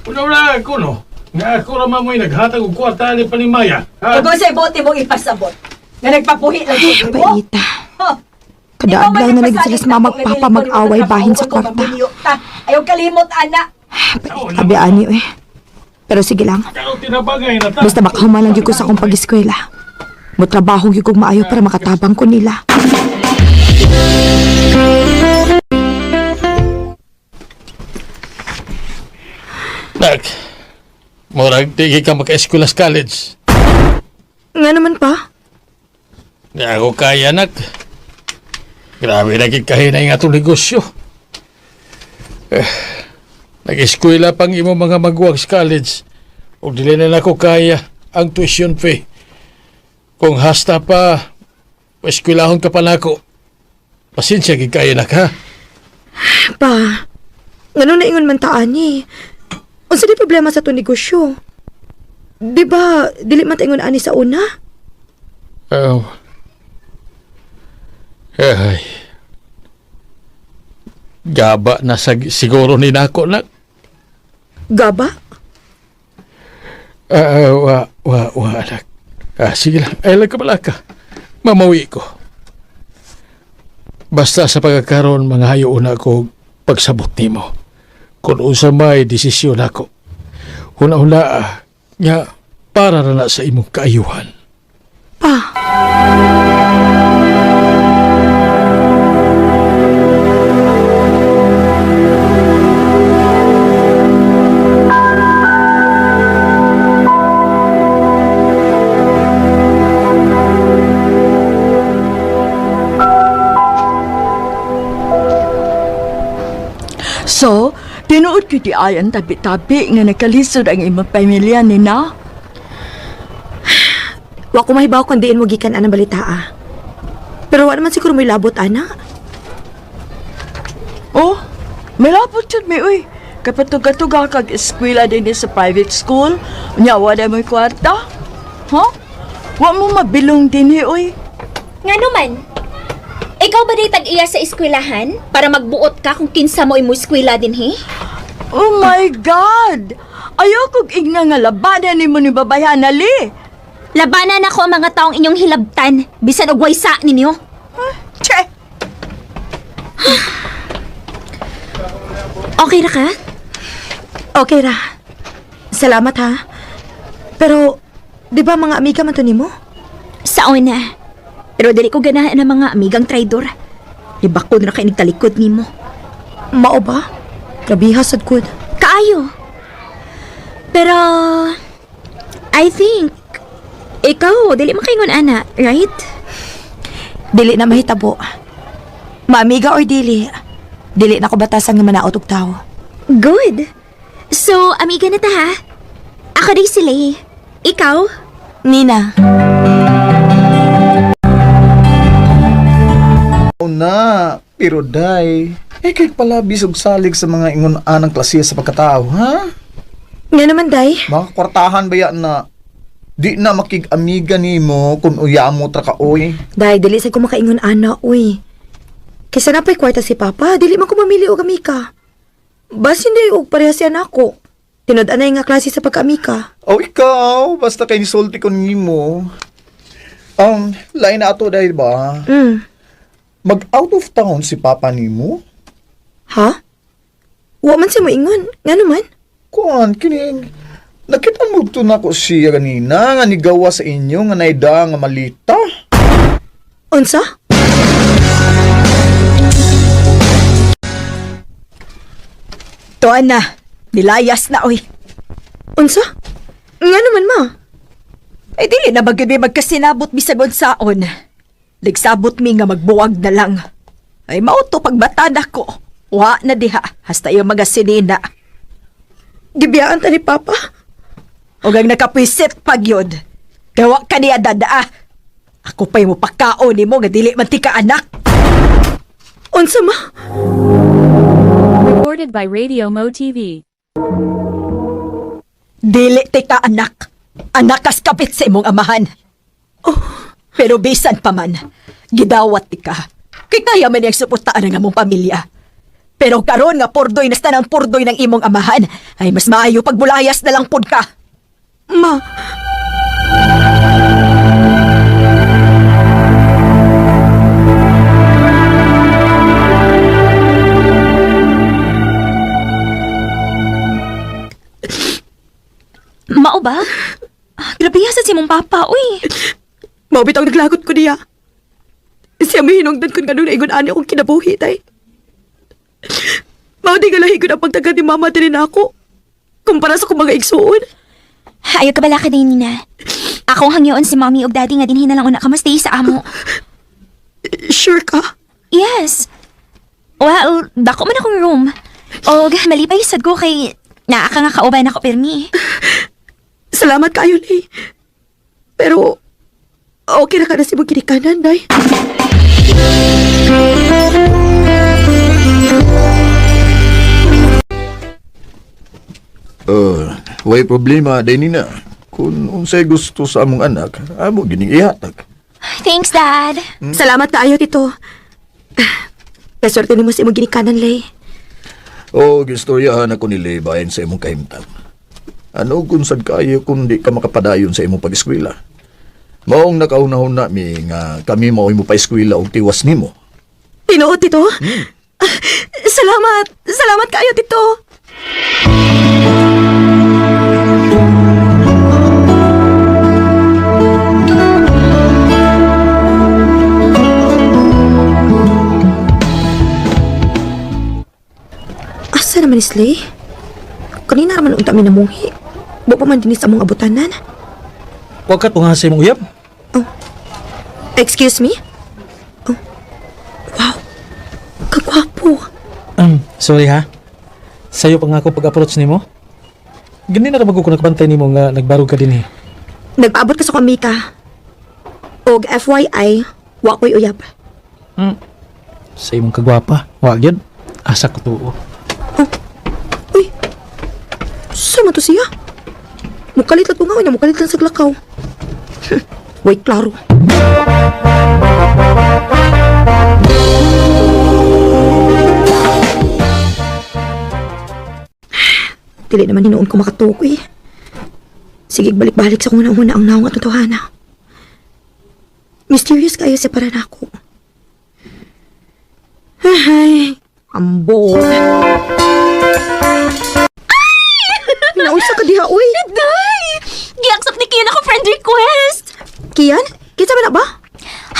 Una-una ako, no? Nga ako raman mo'y naghatag og kwarta ni Panimaya. Ha? Kung sa bote mo ipasabot. Nga nagpapuhi lang yun mo. Paita. Kadaadlaw na naging sila sa mama at papa mag-away bahin sa kwarta. Ayaw kalimot, ana. Abi ani eh. Pero sige lang. Pero tinabagay na ta. Basta makahuman lang gyud ko sa akong pag-eskwela. Motrabaho gyud kog maayo para makatabang ko nila. Nak, murag di ka maka-eskwela sa college. Nga naman pa? Di ako kaya, nak. Grabe na kikahinay nga itong negosyo. Nag-eskwela pang imo mga magwag sa college. O dili na ako kaya ang tuition fee. Kung hasta pa, eskwelahon ka pa na ako. Pasensya kikaya, nak, ha? Pa, ngano na ingon man taan ni? Unsa di problema sa to negosyo? Di ba, dili man ta ingon ani sa una? Oh. Ay. Gaba na siguro ni nako, nak. Gaba? Anak. Sige lang. Ay lang ka malaka. Mamawi ko. Basta sa pagkakaroon, mga hayo una ko pagsabot nimo. Kung usa may desisyon ako. Huna-huna, nga para na sa imong kaayuhan. Pa. So, tinuod ko di ayan tabi-tabi nga nakalisod ang imong pamilya ni na. Wa ko mahibaw kung diin mo gikan anang balita ah. Pero wa naman siguro may labot ana. Oh, may labot yun, may uy. Kapatuga-tuga kag eskwela din sa private school. Nya, wala mo'y kwarta. Ha? Wa mo mabilong din uy. Nga naman, ikaw ba tag-iya sa eskwelahan para magbuot ka kung kinsa mo imo eskwela din, he? Oh my God! Ayaw kong igna nga labanan ni mo ni babayan, ali. Labanan ako ang mga taong inyong hilabtan, bisan og waysa ninyo. Che! Okay ra ka? Okay ra. Salamat ha. Pero, di ba mga amiga man to nimo? Sa una. Pero dili ko ganahan ng mga amigang traidor. Libakod na kay nagtalikod nimo. Mao ba? Grabihas sad kud. Kaayo. Pero I think ikaw dili makaingon ana, right? Dili na mahitabo. Maamiga or dili, dili na ko batasan nga manaot og tawo. Good. So, amiga na ta ha. Ako din sila. Ikaw? Nina. Na, pero day, kay pala bisog salig sa mga ingon anang klase sa pagkatao, ha? Nga naman, day. Mga kwartahan ba yan na di na makig-amiga nimo kung uya mo tra ka, oy? Day, dili sa ko makaingon ana, uy. Kaysa napay kwarta si Papa, dili man ko mamili og amika. Bas hindi og pareha siya nako. Tinod-anay nga klase sa pagka-amika. O ikaw, basta kay nisulti ko nimo. Lain na ato dahil ba? Mag-out of town si Papa nimo? Ha? Wa man siya moingon. Nga naman? Kuan, kining... Nakita mo ito na ko siya ganina nga nigawa sa inyo nga naida nga malita. Unsa? Tuan na, nilayas na, oy. Unsa? Nga naman, ma. Ay, dili na bagay magkasinabot bisag unsaon. Nagsabot mi nga magbuwag na lang. Ay, mauto pagbatad ako. Wa na diha, hasta yung mga sinina. Gibiyaan ta ni Papa. O gang nakapwisit pag yun. Gawa ka niya dadaa. Ako pa'y mo pagkaon ni mo nga dili man ti ka anak. Unsa, ma? Recorded by Radio Mo TV. Dili ti ka anak. Anak kas kapit sa imong amahan. Oh, pero bisan pa man, gidawat ti ka. Kay kaya man yung suportaan ng among pamilya. Pero karon nga pordoy na ng pordoy ng imong amahan, ay mas maayo pagbulayas na lang pod ka. Ma. Mao ba? Grabe yasa si mong papa, uy. Maubitang naglagot ko niya. Siya may hinungdan ko nga nung naigun ani akong kinabuhi, tay. Mao di galahi ko na pagtagad ni mama din ako. Kumpara sa kong mga igsuon. Ayaw ka bala ka din, Nina. Akong hangyoon si mommy ug daddy nga dinhi na lang una ka mastay sa amo. Sure ka? Yes. Well, dako man akong room. O malipay sad ko kay naa ka nga kauban ako pirmi. Salamat kayo, Lay. Pero, okay na ka na si mong kinikanan, Day. Way problema, day nina. Kung unsay gusto sa among anak, amo gining ihatag. Thanks, Dad. Salamat kaayo, Tito. Kaswerte ni mo si mong ginikanan, Lay. O, gistoryahan ako nila bayan sa imong kahimtang. Ano kung sad kayo kung di ka makapadayon sa imong pag-eskwela? Maong nakaunahon na mi nga kami mao imo pa eskwela og tiwas nimo. Tinuod, Tito? Salamat! Salamat kaayo, Tito! Asa naman ni Slay? Kanina naman unta mi namuhi. Wa pa man din sa among abutanan. Huwag ka tunga sa imong uyab. Excuse me? Oh. Wow. Kagwapo. Sorry ha. Sayo pa nga ako pag-approach nimo. Gani na ramag ko nakabantay nimo nga nagbarog ka din eh. Nagpaabot ka sa kamika. Og FYI, wa ko'y uyab. Sa imong kagwapa. Huwag yun. Asa ko tuo. Uy, sama to siya? Mukalit lang ko nga, mukalit lang sa glakaw. Wait, klaro. Dili naman hinoon ko makatukoy. Sige, balik-balik sa kung una ang naong at totohana. Mysterious kayo sa para nako. Ay, ambo. Naunsa ka diha, uy. Day! Gi-accept ni Kian ako friend request. Kian? Kinsa ba na ba?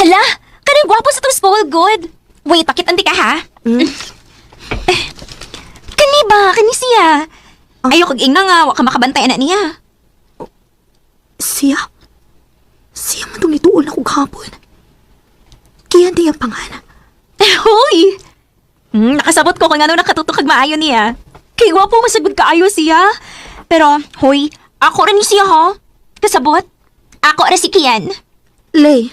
Hala, kanang gwapo sa tong spoiled good. Wait, pakitanti ka ha? Kani ba? Kani siya? Ayoko ingna nga, wa ka makabantay na niya. Siya? Siya man itong nituon ako gahapon. Kian di ang pangalan. Hoy! Nakasabot ko kung ano nakatutok kag maayo niya. Kay gwapo masagod kaayo siya. Pero, hoy, ako rin siya ha. Kasabot, ako rin si Kian. Lay.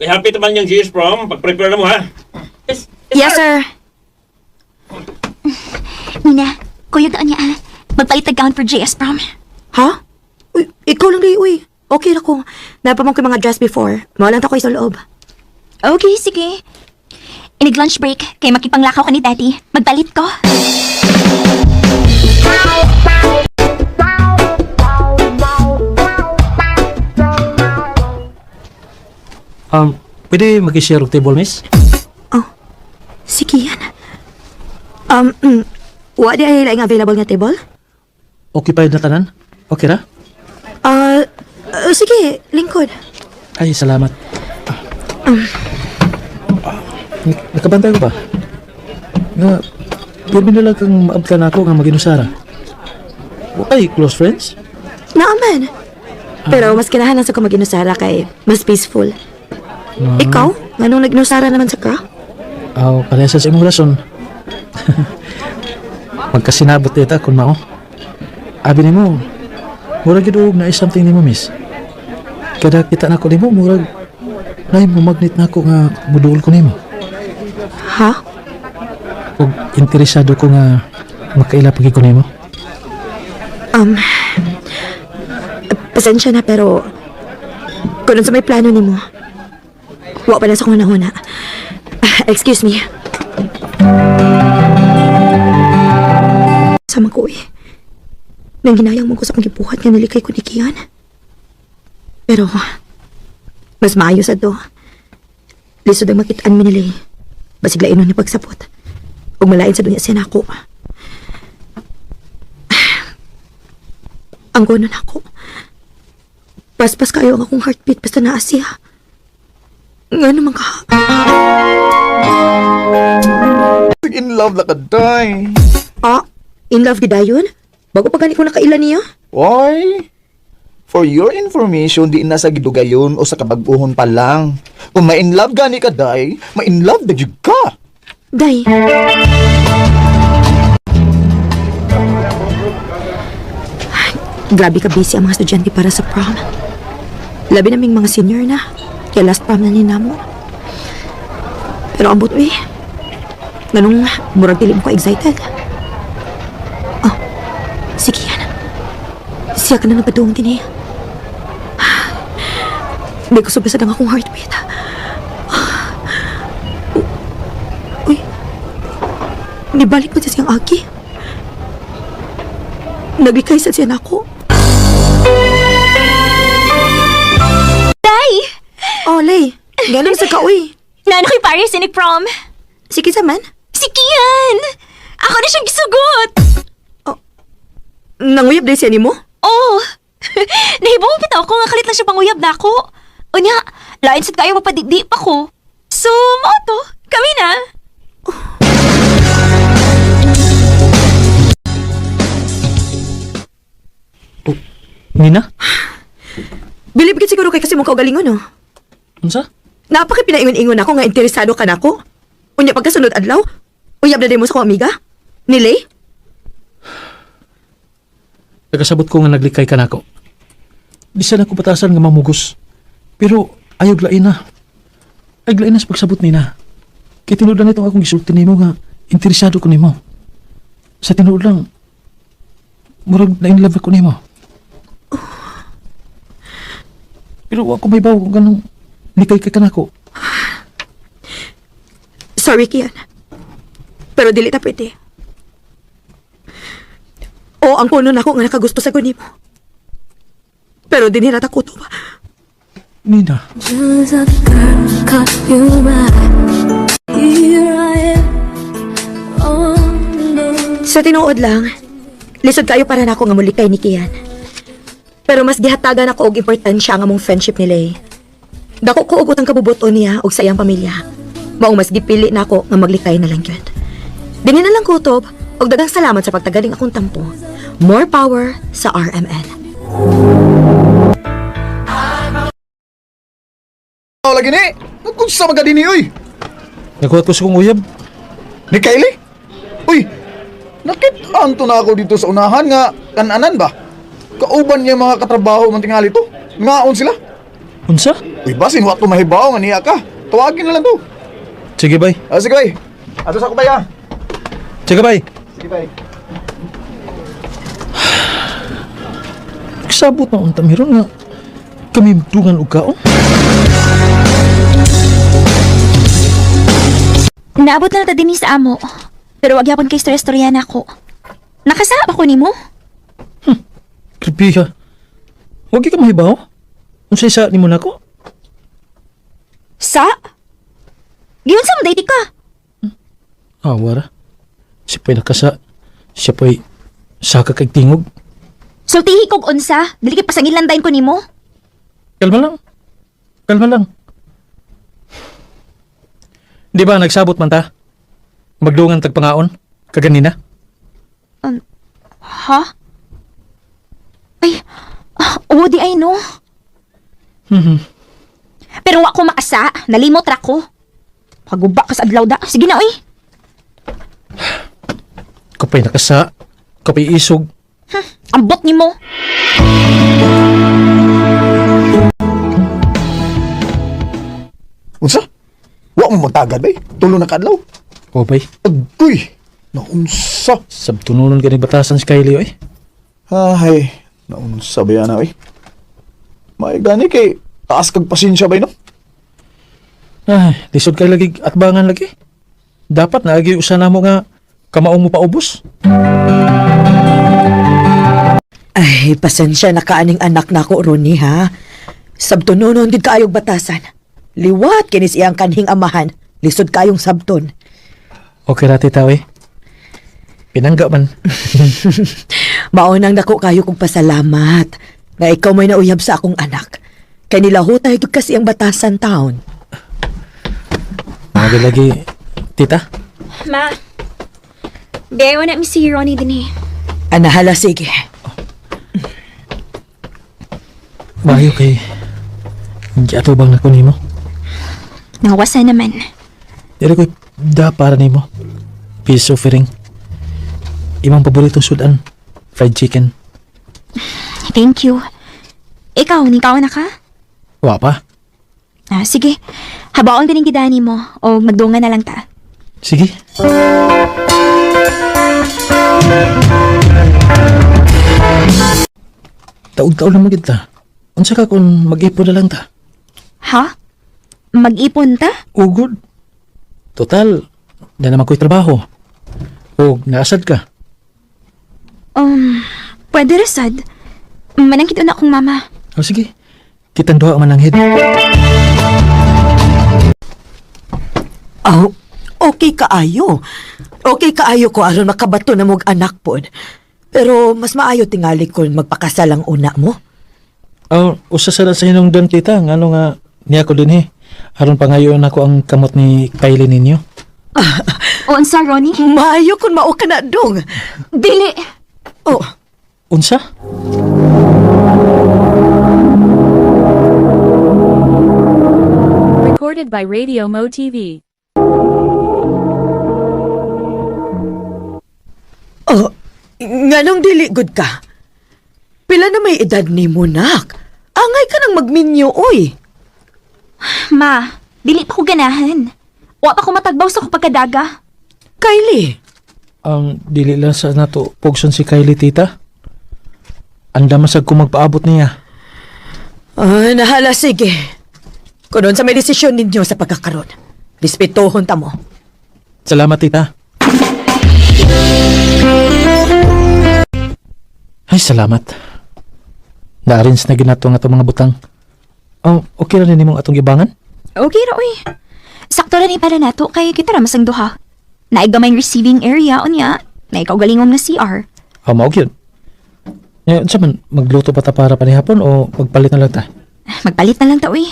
Happy naman yung GS prom. Pag-prepare na mo, ha? Yes, sir. Nina, kuya doon niya ah. Magpalit gown for JS prom. Ha? Uy, ikaw lang, Lay, uy. Okay na ko. Napamang ko yung mga dress before. Mawalan ta ko sa loob. Okay, sige. Inig-lunch break, kay makipanglakaw ka ni Daddy. Magpalit ko. Pwede mag-share og table, miss? Sige yan. Wa di ay laing available nga table? Occupied na tanan? Okay ra? Sige, lingkod. Ay, salamat. Nakabantay ko ba? Nga, Pirmi na lang kang maabtan ako nga mag-inusara. Okay, close friends? Naaman. Pero mas kinahanan sa ko mag-inusara kay mas peaceful. Ikaw? Anong nag-inusara naman sa ka? Aw, parehas sa imong rason. Magkasinabot dito kung mao. Abi nimo, murag gid og na something nimo, miss. Kada kita nako nimo, murag na mo magnet nako nga mudul ko nimo. Ha? Ug interesado ko nga makaila pagi ko nimo. Pasensya na pero kung sa may plano ni mo, wa pa na sa kong nahuna. Excuse me. Sama ko eh. Nang ginayang mo ko sa kong gibuhat nga nalikay ko ni Kian. Pero, mas maayo sa to. Lisod ang makitaan mi nila eh. Basig lainon ni pagsapot. Ug malain sa dunya siya nako. Ang gonon ako. Paspas kayo ang akong heartbeat basta naa siya. Nga naman ka. In love na ka, day. Ah, in love gidayon? Bago pa gani ko nakaila niya? Why? For your information, di na sa gidugayon o sa kabag-uhon pa lang. Kung ma-in love gani ka, day, ma-in love na jud ka. Day. Grabe ka busy ang mga estudyante para sa prom. Labi naming mga senior na. Kaya last prom na ni Namo. Pero ambot eh. Ganong murag dili mo ko excited. Oh, sige yan. Siya ka na napadung din eh. Hindi ko subasag ang akong heartbeat. Uy, nibalik mo siya siyang aki. Naglikay sa siya na ako. Day! Oh, Lay. Ganun sa ka, uy. Nano kay Paris sinig prom? Sige sa man. Si Kian! Ako na siyang gisugot! Nanguyab din siya ni mo? Oh! Nahibong bitaw ko nga kalit lang siya panguyab na ako. O niya, lain sad kayo mapadidi pa ko. So, mao to. Kami na. Nina? Bilib gid siguro kay kasi mo kaugalingon, no? Unsa? Napaki pinaingon-ingon ako nga interesado ka nako. Unya pagkasunod adlaw, uyab na din mo sa kong amiga? Ni Lay? Nagkasabot ko nga naglikay ka nako. Di sana ko batasan nga mamugos. Pero ayog lain na. Ayog lain na sa pagsabot nina. Kaya tinuod lang itong akong gisulti nimo nga interesado ko nimo. Sa tinuod lang, murag na in love ako nimo. Pero ako may bawa kung ganong likay ka nako. Sorry, Kian. Pero dili ta pwede. O, ang puno na ako nga nakagusto sa kunin mo. Pero di nila takuto ba? Nina. Sa tinuod lang, lisod kayo para na ako nga mulikay ni Kian. Pero mas gihatagan ako og importansya ang among friendship ni Lay. Dako ko og utang kabubuton niya og sa iyang pamilya. Maong mas gipili na ako nga maglikay na lang yun. Dini na lang kutob og daghang salamat sa pagtagaling akong tampo. More power sa RMN. Oh, lagi ni. Nagkunsa magadi ni, uy. Nakuha ko sa kong uyab. Ni Kylie? Uy, nakit-anto na ako dito sa unahan nga kananan ba? Kauban niya mga katrabaho man tingali to. Ngaon sila. Unsa? Uy, basin wa to mahibaw nga niya ka. Tawagin na lang to. Sige, bay. Sige, bay. Ato sa ko, bay, ha? Sige, bay. Sige, bay. Nagsabot na unta meron nga kami magtungan og kaon. Naabot na ta din sa amo. Pero wag yapon kay istorya na ako. Nakasama ko nimo? Kripi ka. Huwag ka mahibaw. Unsa isa ni mo nako? Sa? Giyon sa mo ka? Wara. Siya pa'y nakasa. Siya pa'y saka kay tingog. Sultihi kog unsa, dili kay pasangilandayn ko nimo. Kalma lang. Kalma lang. Di ba nagsabot man ta? Magdungan tagpangaon? Kaganina? Ha? Ay, oo di ay no. Pero wa ko makasa, nalimot ra ko. Paguba ka sa adlaw da. Sige na, oy. Kapay nakasa. Kapay isog. Ambot ni mo. Unsa? Wa mo magtagad bay. Tulo na kadlaw. O bay, Agoy. Naunsa. sabtununon ka ni batasan si Kylie oy. Ay, naunsa ba yan oy? May gani kay taas kag pasensya bay no? Ay, lisod kay lagi at bangan lagi. Dapat naagi usa namo nga kamaong mo paubos. Ay, pasensya na kaaning anak na ko, Ronnie, ha? Sabtononon gid kaayog batasan. Liwat kinis iyang kanhing amahan. Lisod kayong sabton. Okay ra tita oy. Pinangga man. Maunang dako kayo kong pasalamat nga ikaw may nauyab sa akong anak. Kay nilahutay gud kasi ang batasan taon. Mga lagi, tita. Ma. Bewa na mi si Ronnie din eh. Anahala, sige. Mayo kay hindi atubang na ko nimo. Nawasa naman. Dili ko da para nimo. Peace offering. Imong paboritong sudan, fried chicken. Thank you. Ikaw na ka? Wa pa. Sige. Habaon ganing gidani mo o magdungan na lang ta. Sige. Taog-taog naman kita. Unsa ka kung mag-ipon na lang ta? Ha? Mag-ipon ta? O good. Total, na naman ko'y trabaho. O naasad ka. Pwede resad. Manangkit na akong mama. O sige, kitang duha ang mananghid. Oh, okay kaayo. Okay kaayo ko aron makabato na mong anak pod. Pero mas maayo tingali kung magpakasal ang una mo. Usa sa hinungdan tita, ngano nga niya ko din Aron pangayon ako ang kamot ni Kylie ninyo. O unsa, Ronnie? Maayo kung mao ka na dong. Dili. Oh, Unsa? Recorded by Radio Mo TV. oh, nganong dili good ka? Pila na may edad ni mo, nak? Angay ka nang magminyo, oy. Ma, dili pa ko ganahan. Wa pa ko matagbaw sa ko pagkadaga. Kylie, Ang dili lang sa nato pugson si Kylie tita. Anda masag ko magpaabot niya. nahala sige. Kunon sa may desisyon ninyo sa pagkakaroon. Respetuhon ta mo. Salamat tita. Ay salamat. Na-arrange na ginato nga itong mga butang. Okay ra nimong atong gibangan? Okay ra, uy. Sakto ra ni para nato kay kita ra masang duha. Naigamay receiving area unya. Naikaw-galingom nga CR. Mao gyud. Ngayon sa man, magluto pa ta para panihapon o magpalit na lang ta? Magpalit na lang ta, uy.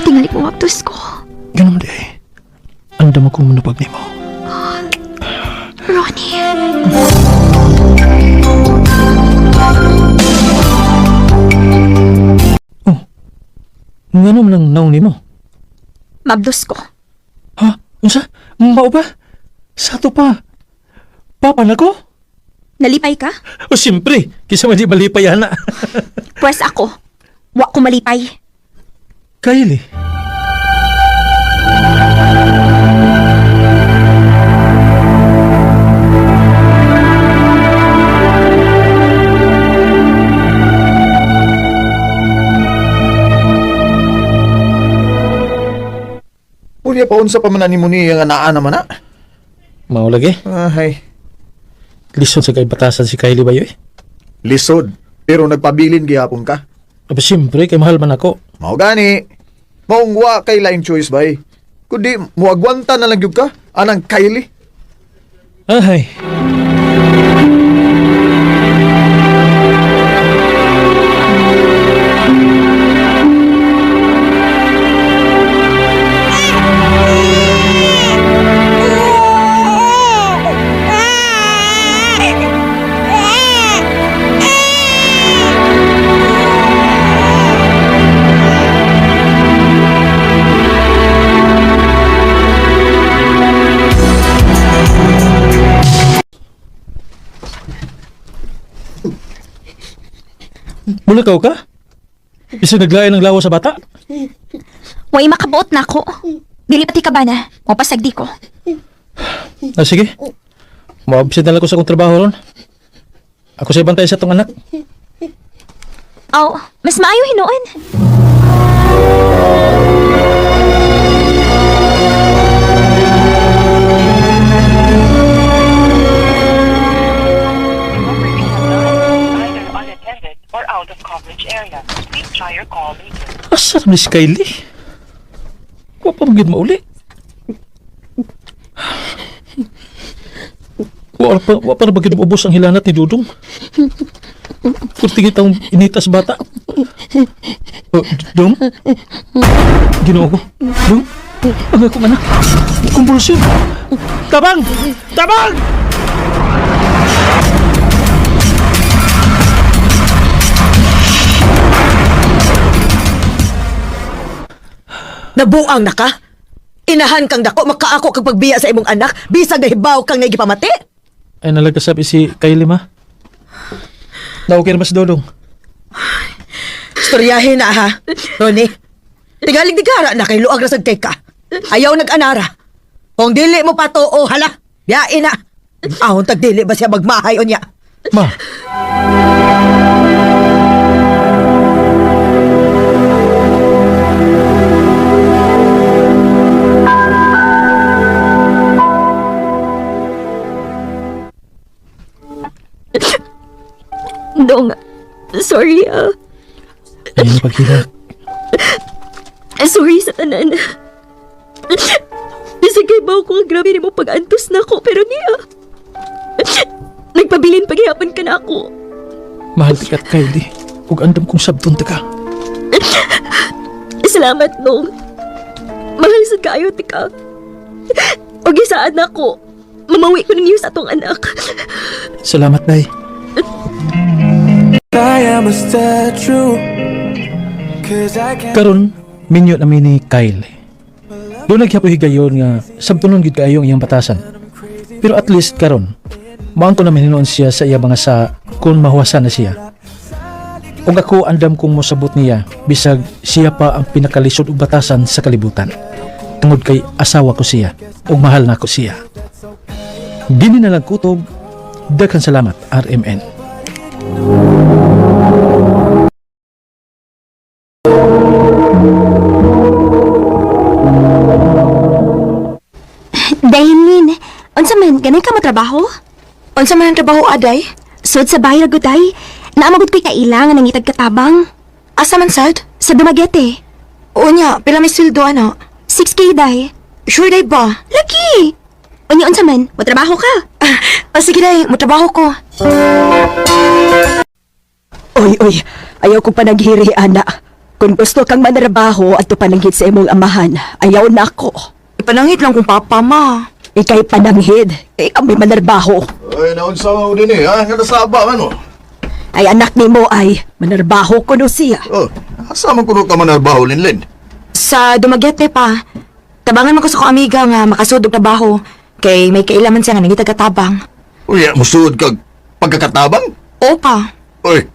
Tingali ko aptos ko. Ganun di ay. Anda mo kung manupag ni mo. Ronnie. Ngano man ang naong ni mo? Mabdos ko. Ha? Unsa? Mao ba? Sato pa. Papa na ko? Nalipay ka? O siyempre, kisa man di malipay ana. Pwes ako. Wa ko malipay. Kylie. Unya pa unsa pa man ni mo ni nga naa naman na. Mao lagi. Ay, Lisod sa kay batasan si Kylie ba yoy? lisod. Pero nagpabilin gihapon ka. Aba siyempre, kay mahal man ako. Mao gani. Maong wa kay lain choice bay. Kundi muagwanta na lang gyud ka anang Kylie. Ay. Mulakaw ka? Bisag naglayan ng lawas sa bata? Way makabuot na ako. Dili pati ka ba na? Mapasagdi ko. Sige. Maabsent na lang ko sa akong trabaho ron. Ako sa bantay sa tong anak. Aw, mas maayo hinoon. Either unattended or out of coverage area. Please try your call later. Asa na si Kylie? Wa pa magid mauli. Wa pa na bagid maubos ang hilanat ni Dudong. Kurtigit ang initas bata. Dong? Ginoo ko. Dong? Ang ako mana? Kumbulsyon. Tabang! Tabang! Nabuang na ka? Inahan kang dako, makaako kag pagbiya sa imong anak, bisag nahibaw kang nagipamati? Ay nalagkasabi si Kylie, ma. Naukir mas Dodong. Storyahin na ha, Ronnie. Tigalig di gara na kay luag rasag kay ka. Ayaw nag-anara. Kung dili mo pa to, oh hala, yain na. Ahon tag dili ba siya magmahay o niya? Ma. Dong, sorry Ayun na paghilak. Sorry sa tanan. Sige ba ako grabe ni mo pag-antos na ako pero niya. Nagpabilin paghihapon ka na ako. Mahal tikat Kylie. Ug andam kong sabton ta ka. Salamat nung. Mahal sa kayo tika. O gisaan ako. Mamawi ko ninyo sa atong anak. Salamat, day. Karon, minyo namin ni Kyle. Doon naghiyapoy higayon nga sabtunon gid kaayo ang iyang batasan. Pero at least karon, maang ko namin hinuon siya sa iya mga sa kung mahuwasan na siya. Ug ako andam kong mosabot niya bisag siya pa ang pinakalisod og batasan sa kalibutan. Tungod kay asawa ko siya ug mahal na ko siya. Dini na lang kutob. Daghang salamat, RMN. Daylin, unsa man ganay ka matrabaho? Unsa man ang trabaho, aday? Sud sa bahay raguday. Naamagod ko'y kailangan ng itag katabang. Asa man sad? Sa Dumaguete. Unya, pila may sweldo ano? 6K day. Sure day ba? Lagi! Unya unsa man, matrabaho ka? Sige day, motrabaho ko. Oy, ayaw ko pa naghiri, ana. Kung gusto kang manarabaho at pananghid sa imong amahan, ayaw na ako. Ipanangit lang kung papa, ma. Ikay pananghid, ikaw may manarbaho. Ay, naunsa mo din eh, ha? Nga nasaba, ano? Ay anak ni mo ay manarbaho ko no siya. Oh, asa man kuno ka manarbaho, Linlin? Sa Dumaguete pa. Tabangan man ko sa kong amiga nga makasud og trabaho. Kay may kailaman siya nga nangitag katabang. Uy, musuod kag pagkakatabang? Opa. Uy,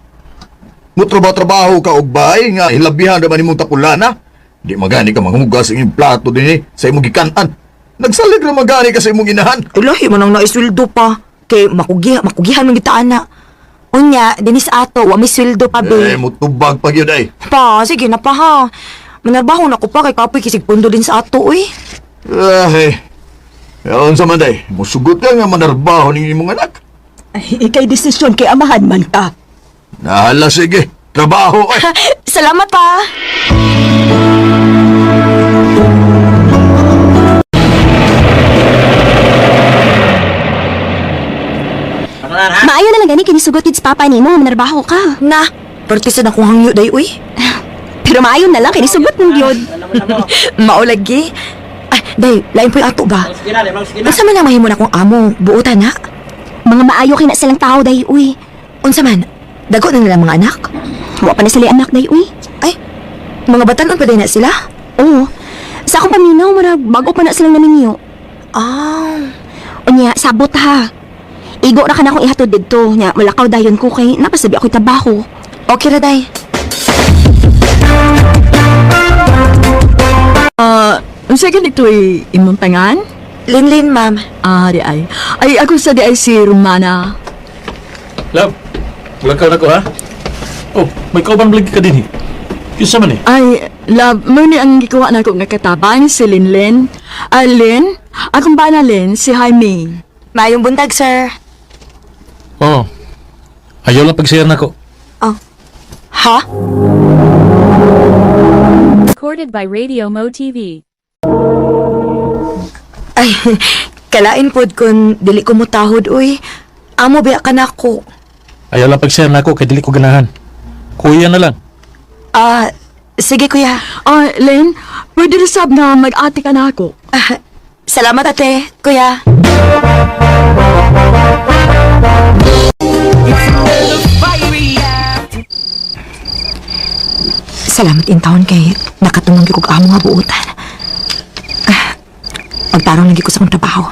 mutrabaho ka og bahay nga hilabihan naman imong tapulana. Di magani ka manghugas ang imong plato din eh, sa imong gikanan. Nagsalig na magani ka sa imong inahan. Ilahi man ang naisweldo pa. Kay makugihan man kita ana. Unya, dinis ato, wa may sweldo pa be. Mutubag pa yun ay. Pa, sige na pa ha. Manarbaho na ko pa kay kapoy kisig pundo din sa ato eh. Ay, yaon sa manday, musugot ka nga manarbaho ng imong anak. Ay, ikay desisyon kay amahan man ka. Nahala, sige. Trabaho ay. Salamat pa. Maayo na lang gani kinisugotid sa papa nimo, manarbaho ka. Na, partisan akong hangyo day uy. Pero maayo na lang kinisugot ng gyud. Maulagi. Ay, day, lain po yung ato ba? Unsa man ang mahimo na kong amo, buutan na? Mga maayo kay na silang tao day uy. Unsa man, dago na nilang mga anak? Wa pa na sila anak day uy. Ay, mga batanon pa day na sila? Oo. Sa akong paminaw, marag bago pa na silang naminyo. Ah. Unya, sabot ha. Igo na ka na akong ihatod dito. Nya, malakaw dayon ko kay napasabi ako'y trabaho. Okay ra, day. Unsa ganito'y imong tangan? Linlin, ma'am. Di ay. Ay, ako sa di ay si Romana. Love, lakaw na ko ha? Oh, may kauban balik ka din eh. Kinsa man eh? Ay, love, mo ni ang gikuha na ko nga katabang si Linlin. Lin, akong ba na Lin, si Jaime. Mayong buntag, sir. Oo. Ayaw lang pag-share na ko. Ha? Recorded by Radio Mo TV. Ay, kalain pod kun dili ko mutahod, uy. Amo biya ka na ko. Ayaw lang pag-share na ko kay dili ko ganahan. Kuya na lang. Sige, kuya. Lin, pwede na sab nga mag-ate ka na ako. Salamat, ate, kuya. Salamat in taon kay nakatumang ko amo nga buutan. Magtarong lagi ko sa kong trabaho.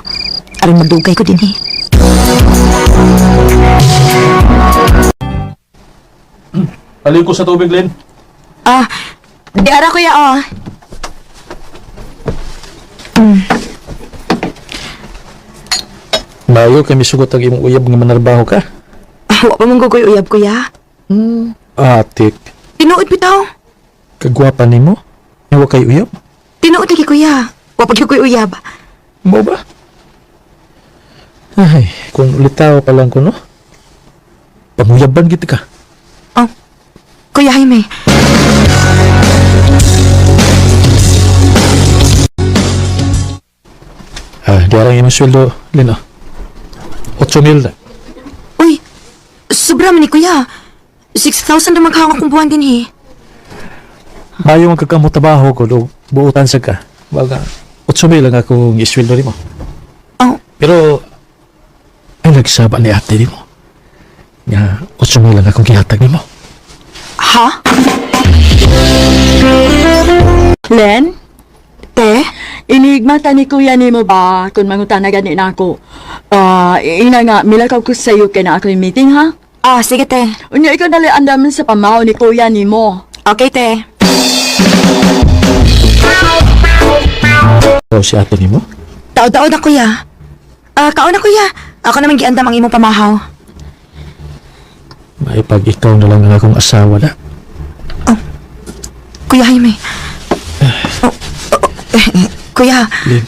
Aron magdugay ko din eh. Aliw ko sa tubig, Len. Di ara kuya, Mayo kay misugot ang imong uyab nga manarbaho ka. Wa pa mong gugoy uyab, kuya. Atik, Tinuod bitaw. kagwapa nimo. Nga wa kay uyab. Tinuod lagi, kuya. Wa pa gugoy uyab. Mo ba? Ay, kung ulitaw pa lang ko, no? Panguyaban kita ka. Kuya Jaime. Di arang imong sweldo, Len, 8,000 na. Uy, sobra man ni kuya. 6,000 na maghang akong buwan din eh. Mayo ang kakamotabaho ko, do buutan sa ka. Baga, 8,000 lang akong isweldo nimo. Pero, ay nagsaba ni ate nimo. Nga, 8,000 lang akong kihatag nimo. Ha? Len, Te? inigmata ni kuya nimo ba kung mangutan na gani na ako? Ina nga, milakaw ko sa'yo kaya na ako yung meeting, ha? Sige, te. Unya, ikaw dali andaman sa pamaw ni kuya nimo. Okay, te. O si ate nimo? Tao-tao na, kuya. Kaon na, kuya. Ako naman giandam ang imong pamahaw. May pag ikaw na lang ang akong asawa na. Kuya Jaime. Kuya, Lin,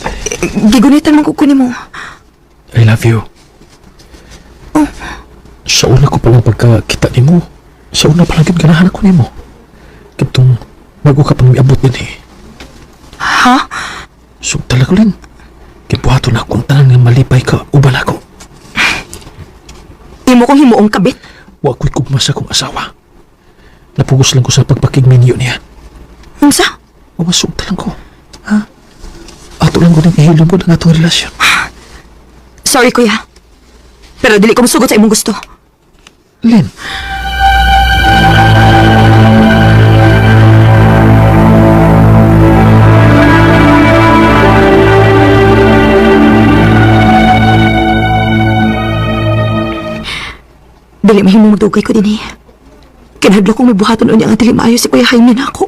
gigunitan mong kukunin mo. I love you. Sa una ko palang pagkakita nimo, sa una palang ganahan ko nimo. Kitong bago ka pang miabot din eh. Ha? So talaga Lin, kibuhato na akong tanan nga malipay ka, uban ako. Imo kong himuong kabit. Wa ko'y kugmas akong asawa. Napugos lang ko sa pagpakigminyo niya. Unsa? Mamasugta lang ko. Ha? Ato lang ko ng kahilom ko ng atong relasyon. Sorry, kuya. Pero dili ko masugot sa imong gusto. Lin. Dili mahimong dugay ko din eh. Kinahadlo kong may buhaton unya nga dili maayo si Kuya Jaime na ako.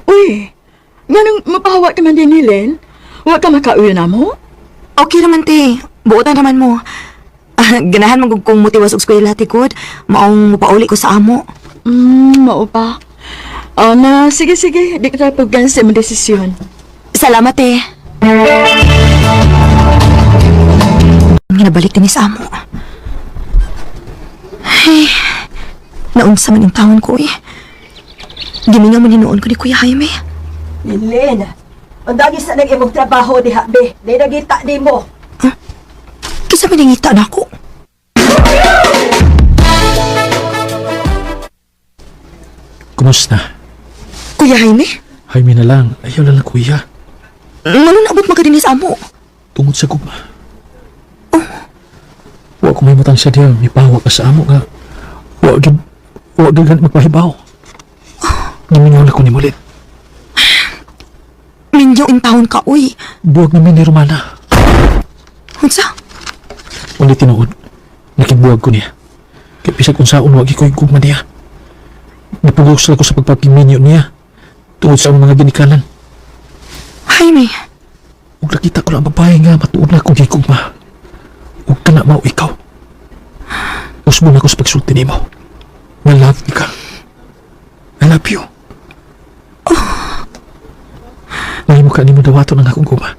Uy, ganang mapahawa ka man din ni Len? Huwag ka makauwi na mo? Okay naman, te. Buotan naman mo. Ganahan mo kung mutiwas og eskwela, tikod. Maong mapauli ko sa amo. Mao pa. Sige. Di ka tayo paggan sa imong desisyon. Salamat, te. Nabalik din sa amo. Ay, naunsa man yung taon ko eh. Giminga man hinuon ko ni Kuya Jaime. Len, ang dagi sa nag-imong trabaho di habi. Di nagita di mo. Kisa maningita na ako. Kumusta? Kuya Jaime? Jaime na lang. Ayaw lang na kuya. Ano naabot magkadinis amo? Tungod sa gugma. Wa ko may matang siya diya. May pahawa ka sa amo nga. Wa gagani magpahibaw. Namingaw na ko ni Mulit. Minyo in taon ka, uy. Buwag namin ni Romana. Unsa? Ulit tinuod. Nakibuwag ko niya. Kaya pisag kung saan wag iko'y gugma niya. Napugok sila ko sa pagpapiminyo niya. Tungod sa mga ginikanan. Jaime, Huwag nakita ko lang babae nga matuod na akong gigugma. Huwag ka na mau ikaw. Usmo na ako sa pagsulti ni mo. Na-love ni ka. I love you. Mahimo ka ni mo dawato ng akong guma.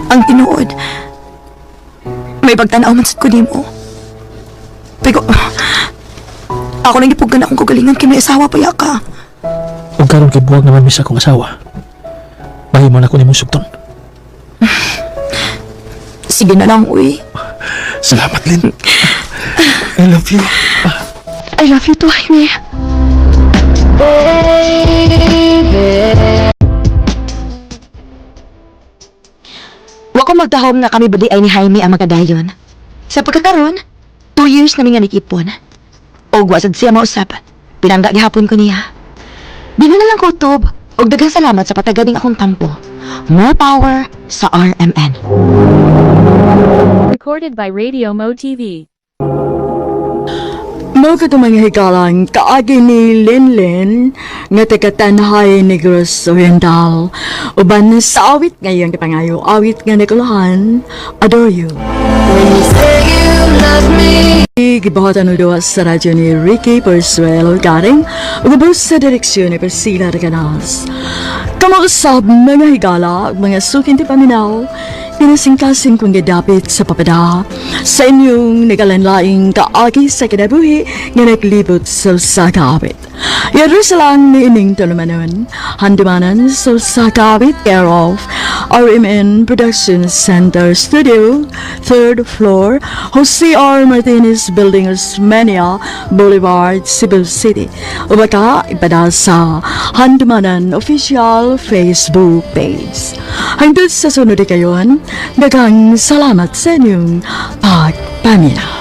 ang tinuod. May pagtanaw man sad ko nimo. Pero, ako nang gipugan akong kagalingan kay may asawa pa yaka. Kung karon kay buwag naman misa akong asawa, mahimo na ko ni mong sugton. Sige na lang, uy. Salamat, Lynn. I love you. I love you too, Jaime. Wa ko magtahom nga kami badi ay ni Jaime ang magkadayon. Sa pagkakaroon, 2 years na nga nag-ipon. O wasad siya mausap. Pinangga gihapon ko niya. Di mo na lang kutob. Og daghang salamat sa patagading akong tampo. More power sa RMN. Recorded by Radio Mo TV. Mo ka mga higalang kaagi ni Linlin nga taga-Tanhay Negros Oriental. Uban sa awit ngayon kapangayo awit nga Nicolahan, Adore You. When you say you love me. Gibuhatan ulo sa radyo ni Ricky Persuelo Garing ugubos sa direksyon ni Priscilla Reganas. Kamuusap mga higala mga sukin ti paminaw pinasingkasing kong gadapit sa papada sa inyong nagalanlaing kaagi sa kinabuhi nga naglibot sa sakawit. Yadro sa lang ni ining tulumanon, handumanan sa sakawit care of RMN Production Center Studio, 3rd floor, Jose R. Martinez Building, Osmeña Boulevard, Cebu City. Ubaka ipada sa handumanan official Facebook page. Hangtod sa sunod kayon, daghang salamat sa inyong pagpaminaw.